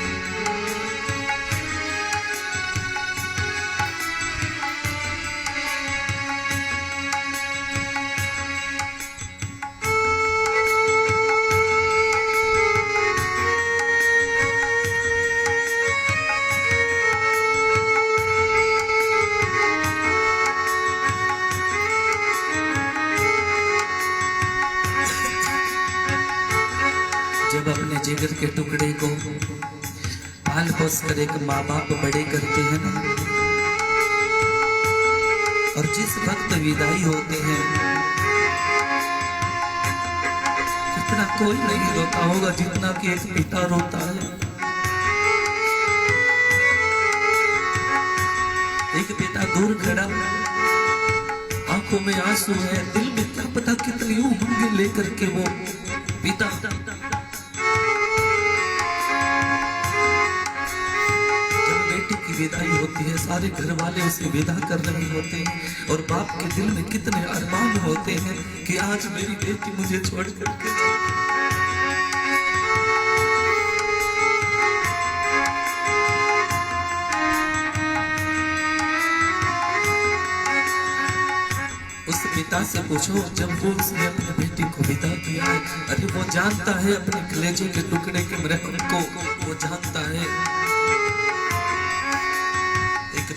जब अपने जिगर के टुकड़े को पाल पोस कर एक माँ बाप बड़े करते हैं ना, और जिस वक्त विदाई होते हैं इतना कोई नहीं रोता होगा जितना कि एक पिता रोता है। एक पिता दूर खड़ा, आंखों में आंसू है, दिल में क्या पता कितनी उमंग लेकर के वो पिता विदाई होती है, सारे घर वाले उसे विदा कर रहे होते हैं और बाप के दिल में कितने अरमान होते हैं कि आज मेरी बेटी मुझे छोड़ करके उस पिता से पूछो जब वो उसने अपनी बेटी को विदा किया है, अरे वो जानता है अपने कलेजे के टुकड़े के मरहम को, वो जानता है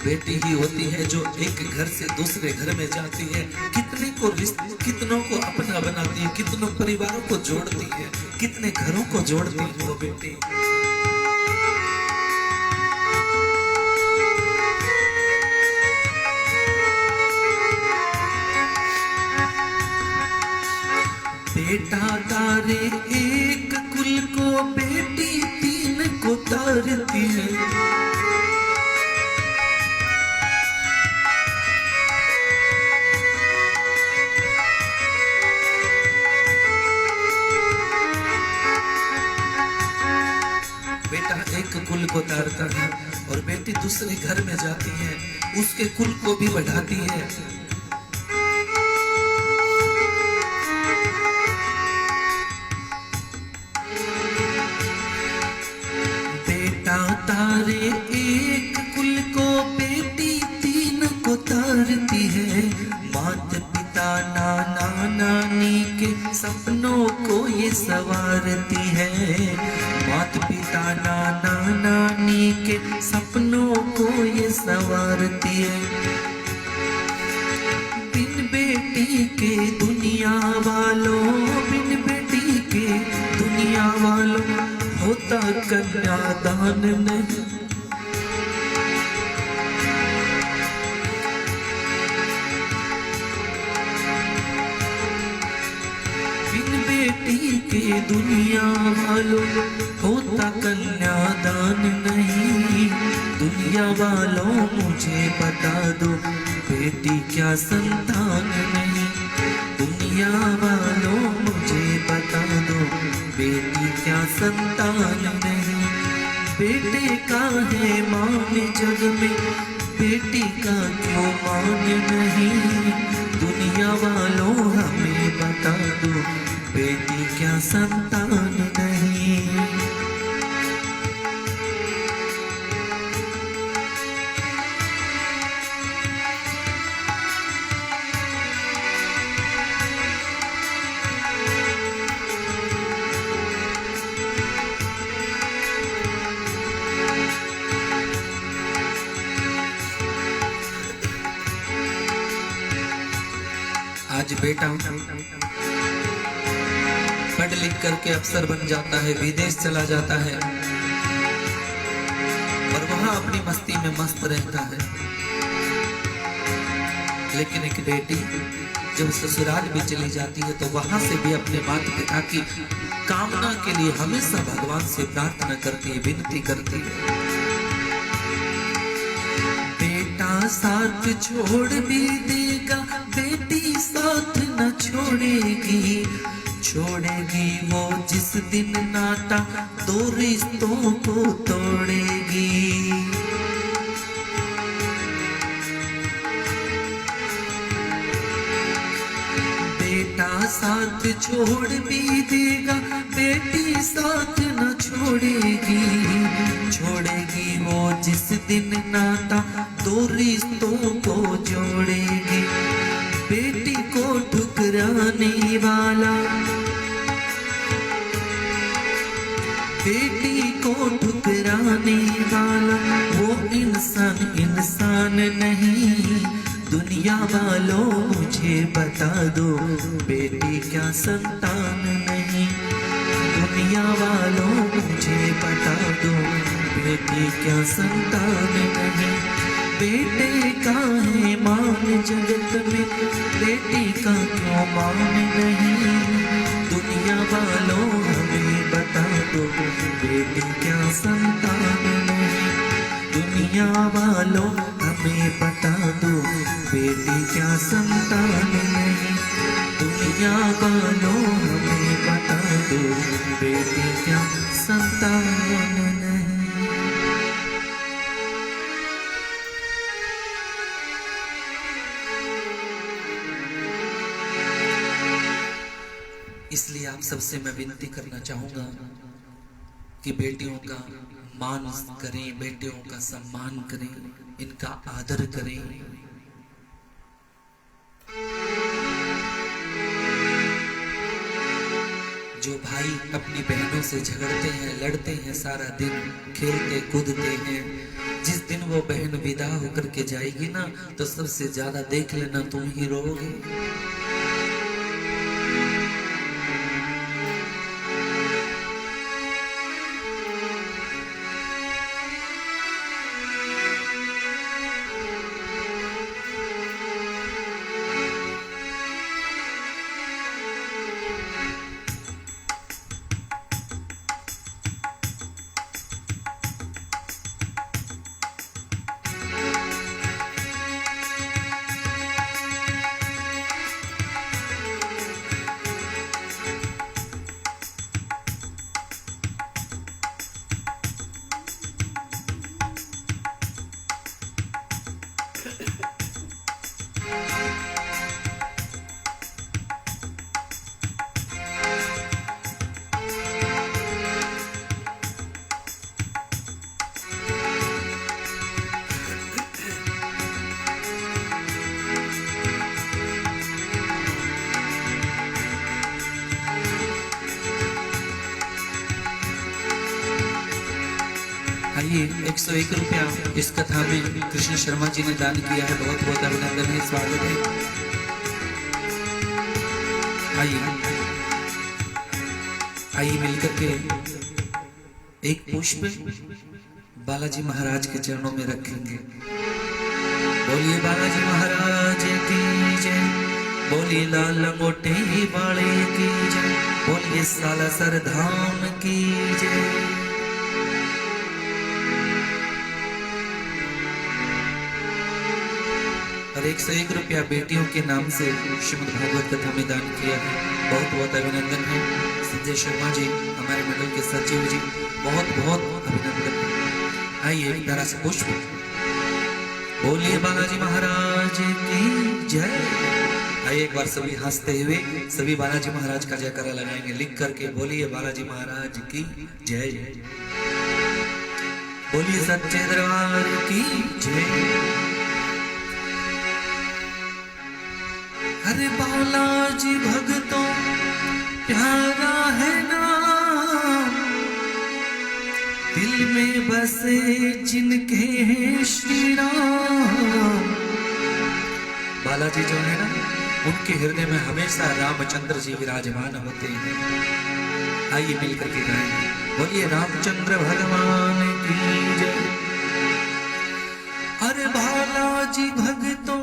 बेटी ही होती है जो एक घर से दूसरे घर में जाती है, कितनों को अपना बनाती है, कितनों परिवारों को जोड़ती है, कितने घरों को जोड़ती है वो बेटी। बेटा तारे एक कुल को, बेटी तीन को तारती है। बेटा एक कुल को तारता है और बेटी दूसरे घर में जाती है, उसके कुल को भी बढ़ाती है। बेटा तारे एक कुल को, बेटी तीन को तारती है। माता पिता नाना नानी के सपनों को ये संवारती है। माता पिता नाना नानी के सपनों को ये संवारती है। बिन बेटी के दुनिया वालों, बिन बेटी के दुनिया वालों होता कन्यादान नहीं। बेटी के दुनिया वालों होता कन्यादान नहीं। दुनिया वालों मुझे बता दो बेटी क्या संतान नहीं। दुनिया वालों मुझे बता दो बेटी क्या संतान नहीं। बेटे का है मान जग में, बेटी का क्यों मान नहीं। दुनिया वालों हमें बता दो बेटी क्या संतान नहीं। आज बेटा पढ़ लिख करके अफसर बन जाता है, विदेश चला जाता है और वहां अपनी मस्ती में मस्त रहता है। लेकिन एक बेटी जब ससुराल में चली जाती है तो वहां से भी अपने माता पिता की कामना के लिए हमेशा भगवान से प्रार्थना करती है, विनती करती है। बेटा साथ छोड़ भी देगा, बेटी साथ न छोड़ेगी, छोड़ेगी वो जिस दिन नाता दो रिश्तों को तोड़ेगी। बेटा साथ छोड़ भी देगा, बेटी साथ न छोड़ेगी, छोड़ेगी वो जिस दिन नाता दो रिश्तों को जोड़ेगी। बेटी को ठुकराने वाला, बेटी को ठुकराने वाला वो इंसान इंसान नहीं। दुनिया वालों मुझे बता दो, बेटी क्या संतान नहीं। दुनिया वालों मुझे बता दो, बेटी क्या संतान नहीं। बेटे का है मान जगत में, बेटी का क्यों मान नहीं। दुनिया वालों हमें बता दो, बेटी क्या संतान नहीं। दुनिया वालों हमें बता दो, बेटी क्या संतान नहीं। दुनिया वालों हमें बता दो, बेटी क्या संतान नहीं। इसलिए आप सबसे मैं विनती करना चाहूंगा कि बेटियों का मान करें, बेटियों का सम्मान करें, इनका आदर करें। जो भाई अपनी बहनों से झगड़ते हैं, लड़ते हैं, सारा दिन खेलते कूदते हैं, जिस दिन वो बहन विदा होकर के जाएगी ना, तो सबसे ज्यादा देख लेना तुम ही रोओगे। आइए 101 रुपया इस कथा में कृष्ण शर्मा जी ने दान किया है, बहुत बहुत अभिनंदन है, स्वागत है। आइए मिलकर के एक पुष्प बालाजी महाराज के चरणों में रखेंगे। बोलिए बालाजी महाराज की जय, बोलिए लाल मोटे वाले की जय, बोलिए सालासर धाम की जय। और 101 रुपया बेटियों के नाम से श्रीमद् भागवत कथा में दान किया है, बहुत बहुत अभिनंदन है। संजय शर्मा जी हमारे मंडल के सचिव जी, बहुत बहुत अभिनंदन है। आइए एक तरह से पुष्प, बोलिए बालाजी महाराज की जय। आइए एक बार सभी हंसते हुए सभी बालाजी महाराज का जयकारा लगाएंगे, लिख करके बोलिए बालाजी महाराज की जय। बोलिए सच्चे दरबार की जय। अरे बालाजी भक्तों प्यारा है नाम, दिल में बसे जिनके हैं श्री राम। बालाजी जो है ना, उनके हृदय में हमेशा रामचंद्र जी विराजमान होते हैं। आइए मिलकर के गाएंगे, बोलिए रामचंद्र भगवान की जय। अरे बालाजी भक्तों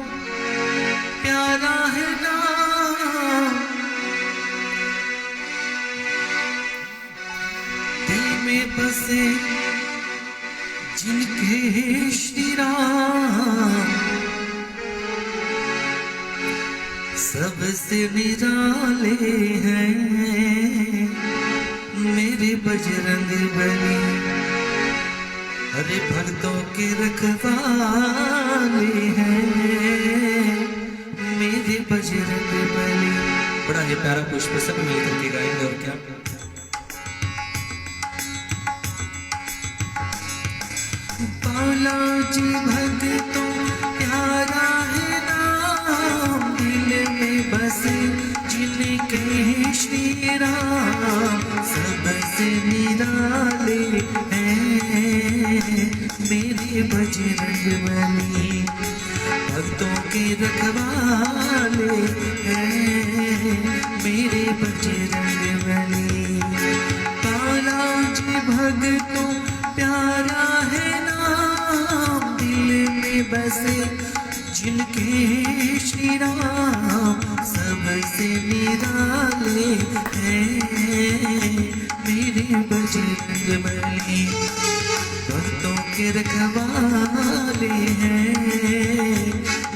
प्यारा है नाम, बसे जिनके श्री राम सबसे निराले हैं मेरे बजरंग बली। अरे भक्तों के रखवाले हैं मेरे बजरंग बली। बड़ा ही प्यारा पुष्प सब मिलकर के गाएंगे और क्या। बालाजी भक्तों प्यारा है नाम दिल में बसे जिनके श्री राम सबसे निराले हैं मेरे बजरंग बली। भक्तों के रखवाले हैं मेरे बजरंग बली। बालाजी भक्तों प्यारा है नाम दिल में बसे जिनके श्री राम सबसे निराले हैं मेरे बजरंग बली। भक्तों के रखवाले हैं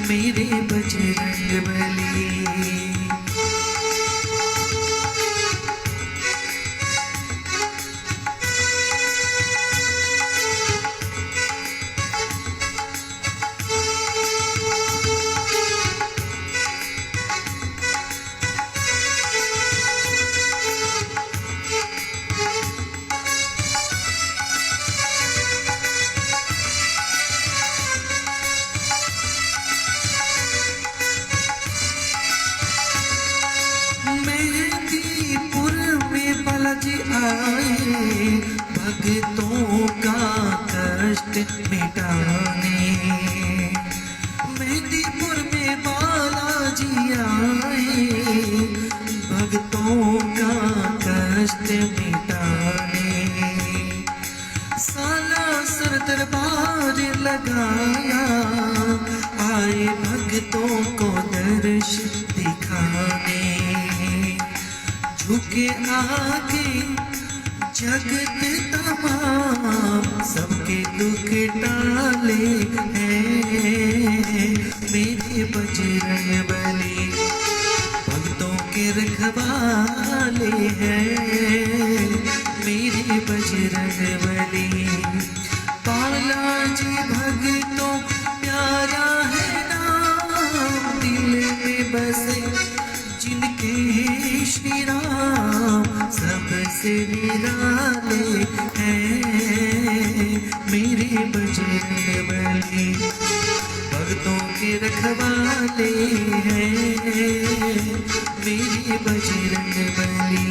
मेरे बजरंग बली। जी आए भक्तों का कष्ट मिटाने। मेहंदीपुर में बालाजी आए भक्तों का कष्ट मिटाने। सालासर दरबार लगाया आए भक्तों को दर्श दिखाने। झुके आगे जगत तमाम सबके दुख टाले हैं मेरे बजरंग बली। भक्तों के रखवाले हैं मेरे बजरंग बली। बालाजी भक्तों प्यारा है नाम दिल में बसे जिनके श्री राम सबसे निराले हैं मेरे बजरंग बली। भक्तों के रखवाले हैं मेरे बजरंग बली।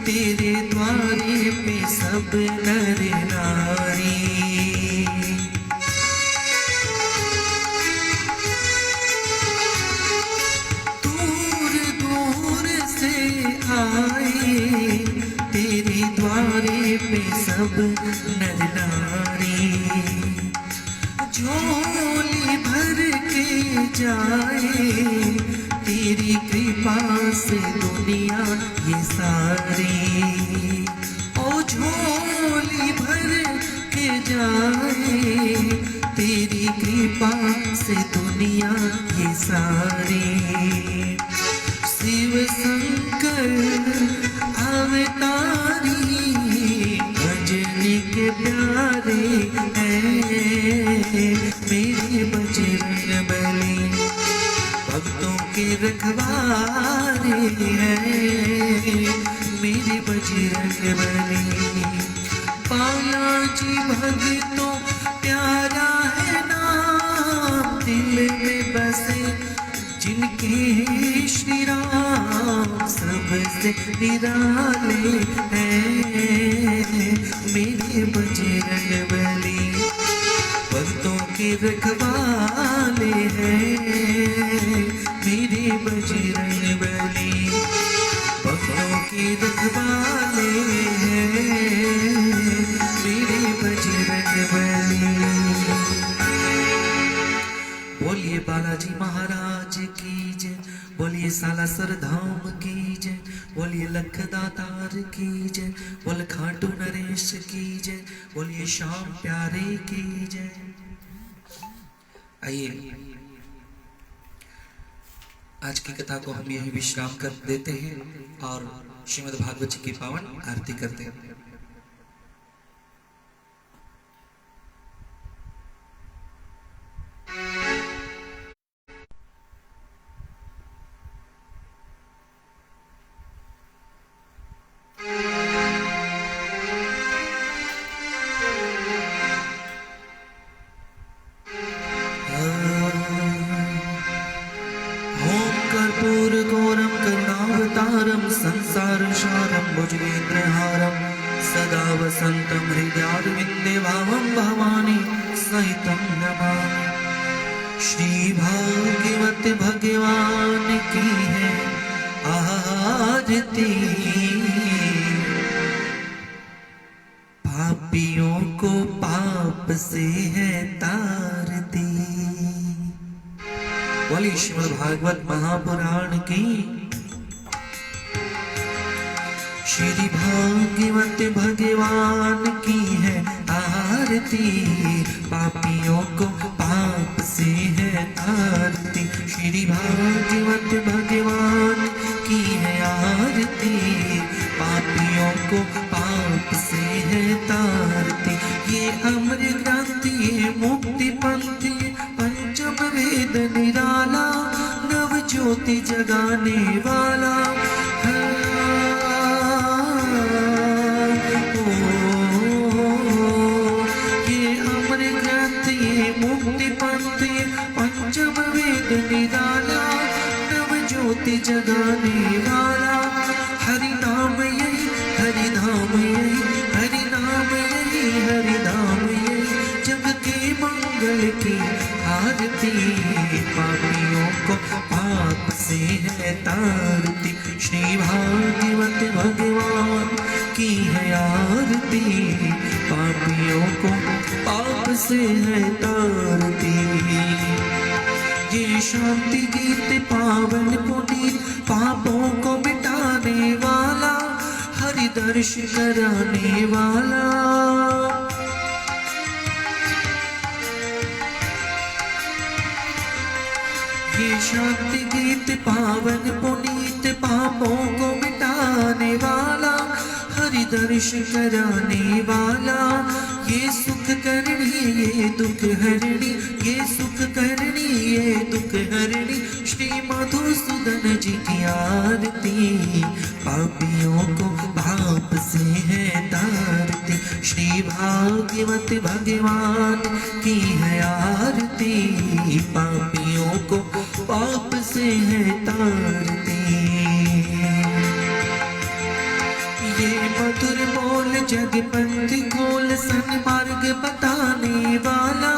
तेरे द्वारे पे सब नर नारी। दूर दूर से आए तेरे द्वारे पे सब नर नारी। झोली भर के जाए तेरी कृपा से दुनिया ये सारी। ओ झोली भर के जाए तेरी कृपा से दुनिया ये सारी। शिव शंकर अवतारी भजनी के प्यारे हैं मेरे बजरंग बली। भक्तों के रखवाले हैं मेरे बजरंग बली। बालाजी भक्तों प्यारा है नाम दिल में बसे जिनके के श्री राम सबसे निराले हैं। मेरे बजरंग बली भक्तों के रखवाले हैं। मेरे बजरंग बली भक्तों के रखवाले हैं। मेरे बजरंग बली। बोलिए बालाजी महाराज की जय, बोलिए सालासर धाम की जय, बोलिए लख दातार की जय, बोल खाटू नरेश की जय, बोलिए श्याम प्यारे की जय। आइए आज की कथा को हम यही विश्राम कर देते हैं और श्रीमद् भागवत जी की पावन आरती करते हैं। संसारसारं भुजगेन्द्रहारं सदा वसन्तं हृदयारविन्दे भावं भवानी सहितं नमामि। श्री भागवत भगवान की है आरती, पापियों को पाप से है तारती। बोलिए श्रीमद् भागवत महापुराण की। श्री भागवत भगवान की है आरती, पापियों को पाप से है तारती। श्री भागवत भगवान की है आरती, पापियों को पाप से है तारती। ये अमर ग्रंथ ये मुक्ति पंथ पंचम वेद निराला, नव ज्योति जगाने वाला। मुक्ति पंथ पंचम वेद निराला, नव ज्योति जगाने वाला। हरि नाम यही हरि नाम यही हरि नाम यही हरि नाम यही, जग के मंगल की आरती, पापियों को पाप से है तारती। श्री भागवत भगवान की है आरती, पापियों को पाप से है तारती। ये शांति गीत पावन पुनीत, पापों को मिटाने वाला, हरि दर्श कराने वाला। ये शांति गीत पावन पुनीत, पापों को मिटाने वाला, हरि दर्श कराने वाला। ये सुख करनी ये दुख हरणी, ये सुख करनी ये दुख हरणी, श्री मधुसूदन जी की आरती, पापियों को पाप से है तारती। श्री भागवत भगवान की है आरती, पापियों को पाप से है तारती। ये मधुर बोल जगपंथ खोल, सन्मार्ग बताने वाला,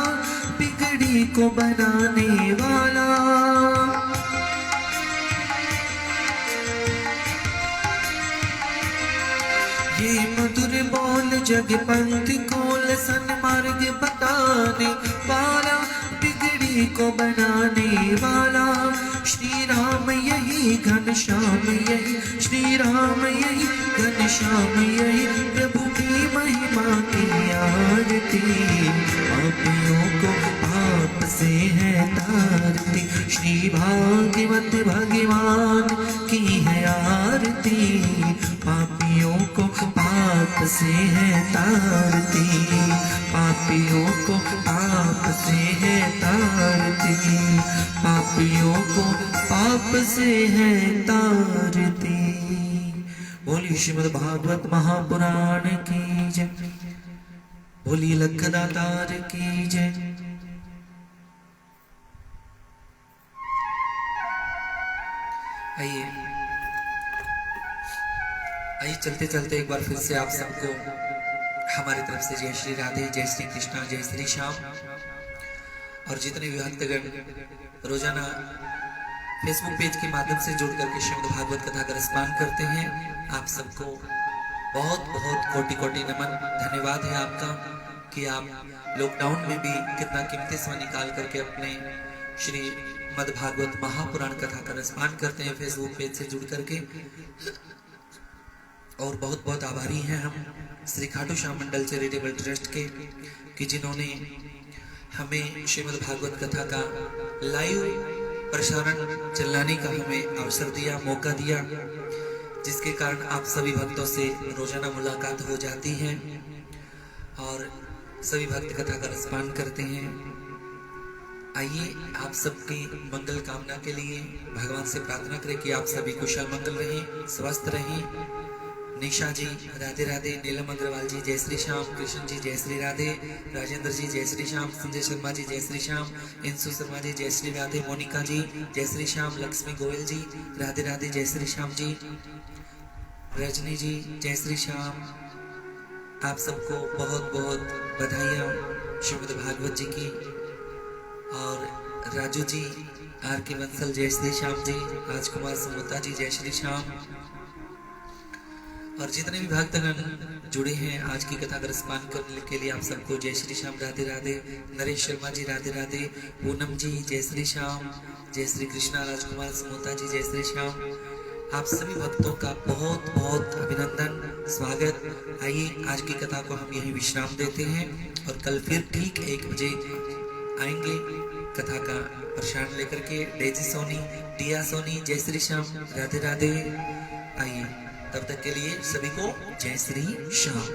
बिगड़ी को बनाने वाला। ये मधुर बोल जगपंथ खोल, सन्मार्ग बताने वाला, बिगड़ी को बनाने वाला। श्री राम यही घनश्याम यही, श्री राम यही घनश्याम यही, प्रभु की महिमा की आरती, पापियों को पाप से है तारती। श्री भागवत भगवान की है आरती, पापियों को पाप से है तारती, पापियों को पाप से है तारती, पापियों को पाप से है तारती। बोलिए श्रीमद् भागवत महापुराण की जय, बोलिए लखदातार की जय। आइए आइए चलते चलते एक बार फिर से आप सबको हमारी तरफ से जय श्री राधे, जय श्री कृष्णा, जय श्री श्याम। और जितने भी भक्तगण रोजाना फेसबुक पेज के माध्यम से जुड़ करके श्रीमद् भागवत कथा का रसपान करते हैं, आप सबको बहुत बहुत कोटि कोटि नमन, धन्यवाद है आपका कि आप लॉकडाउन में भी कितना कीमती समय निकाल करके अपने श्रीमद् भागवत महापुराण कथा का रसपान करते हैं फेसबुक पेज से जुड़ करके। और बहुत बहुत आभारी हैं हम श्री खाटू श्याम मंडल चैरिटेबल ट्रस्ट के कि जिन्होंने हमें श्रीमद् भागवत कथा का लाइव प्रसारण चलाने का हमें अवसर दिया, मौका दिया, जिसके कारण आप सभी भक्तों से रोजाना मुलाकात हो जाती है और सभी भक्त कथा का रसपान करते हैं। आइए आप सबकी मंगल कामना के लिए भगवान से प्रार्थना करें कि आप सभी कुशल मंगल रहें, स्वस्थ रहें। निशा जी राधे राधे, नीलम अग्रवाल जी जय श्री श्याम, कृष्ण जी जय श्री राधे, राजेंद्र जी जय श्री श्याम, संजय शर्मा जी जय श्री श्याम, इंसु शर्मा जी जय श्री राधे, मोनिका जी जय श्री श्याम, लक्ष्मी गोयल जी राधे राधे जय श्री श्याम जी, रजनी जी जय श्री श्याम। आप सबको बहुत बहुत बधाइयाँ श्रीमद् भागवत जी की। और राजू जी, आर के बंसल जय श्री श्याम जी, राजकुमार समोता जी जय श्री श्याम। और जितने भी भक्तगण जुड़े हैं आज की कथा का रसपान करने के लिए आप सबको जय श्री श्याम, राधे राधे। नरेश शर्मा जी राधे राधे, पूनम जी जय श्री श्याम, जय श्री कृष्णा, राजकुमार समोता जी जय श्री श्याम। आप सभी भक्तों का बहुत बहुत अभिनंदन, स्वागत। आइए आज की कथा को हम यही विश्राम देते हैं और कल फिर ठीक 1 बजे आएंगे कथा का प्रसारण लेकर के। डेजी सोनी, टिया सोनी जय श्री श्याम, राधे राधे। आइए तब तक के लिए सभी को जय श्री श्याम।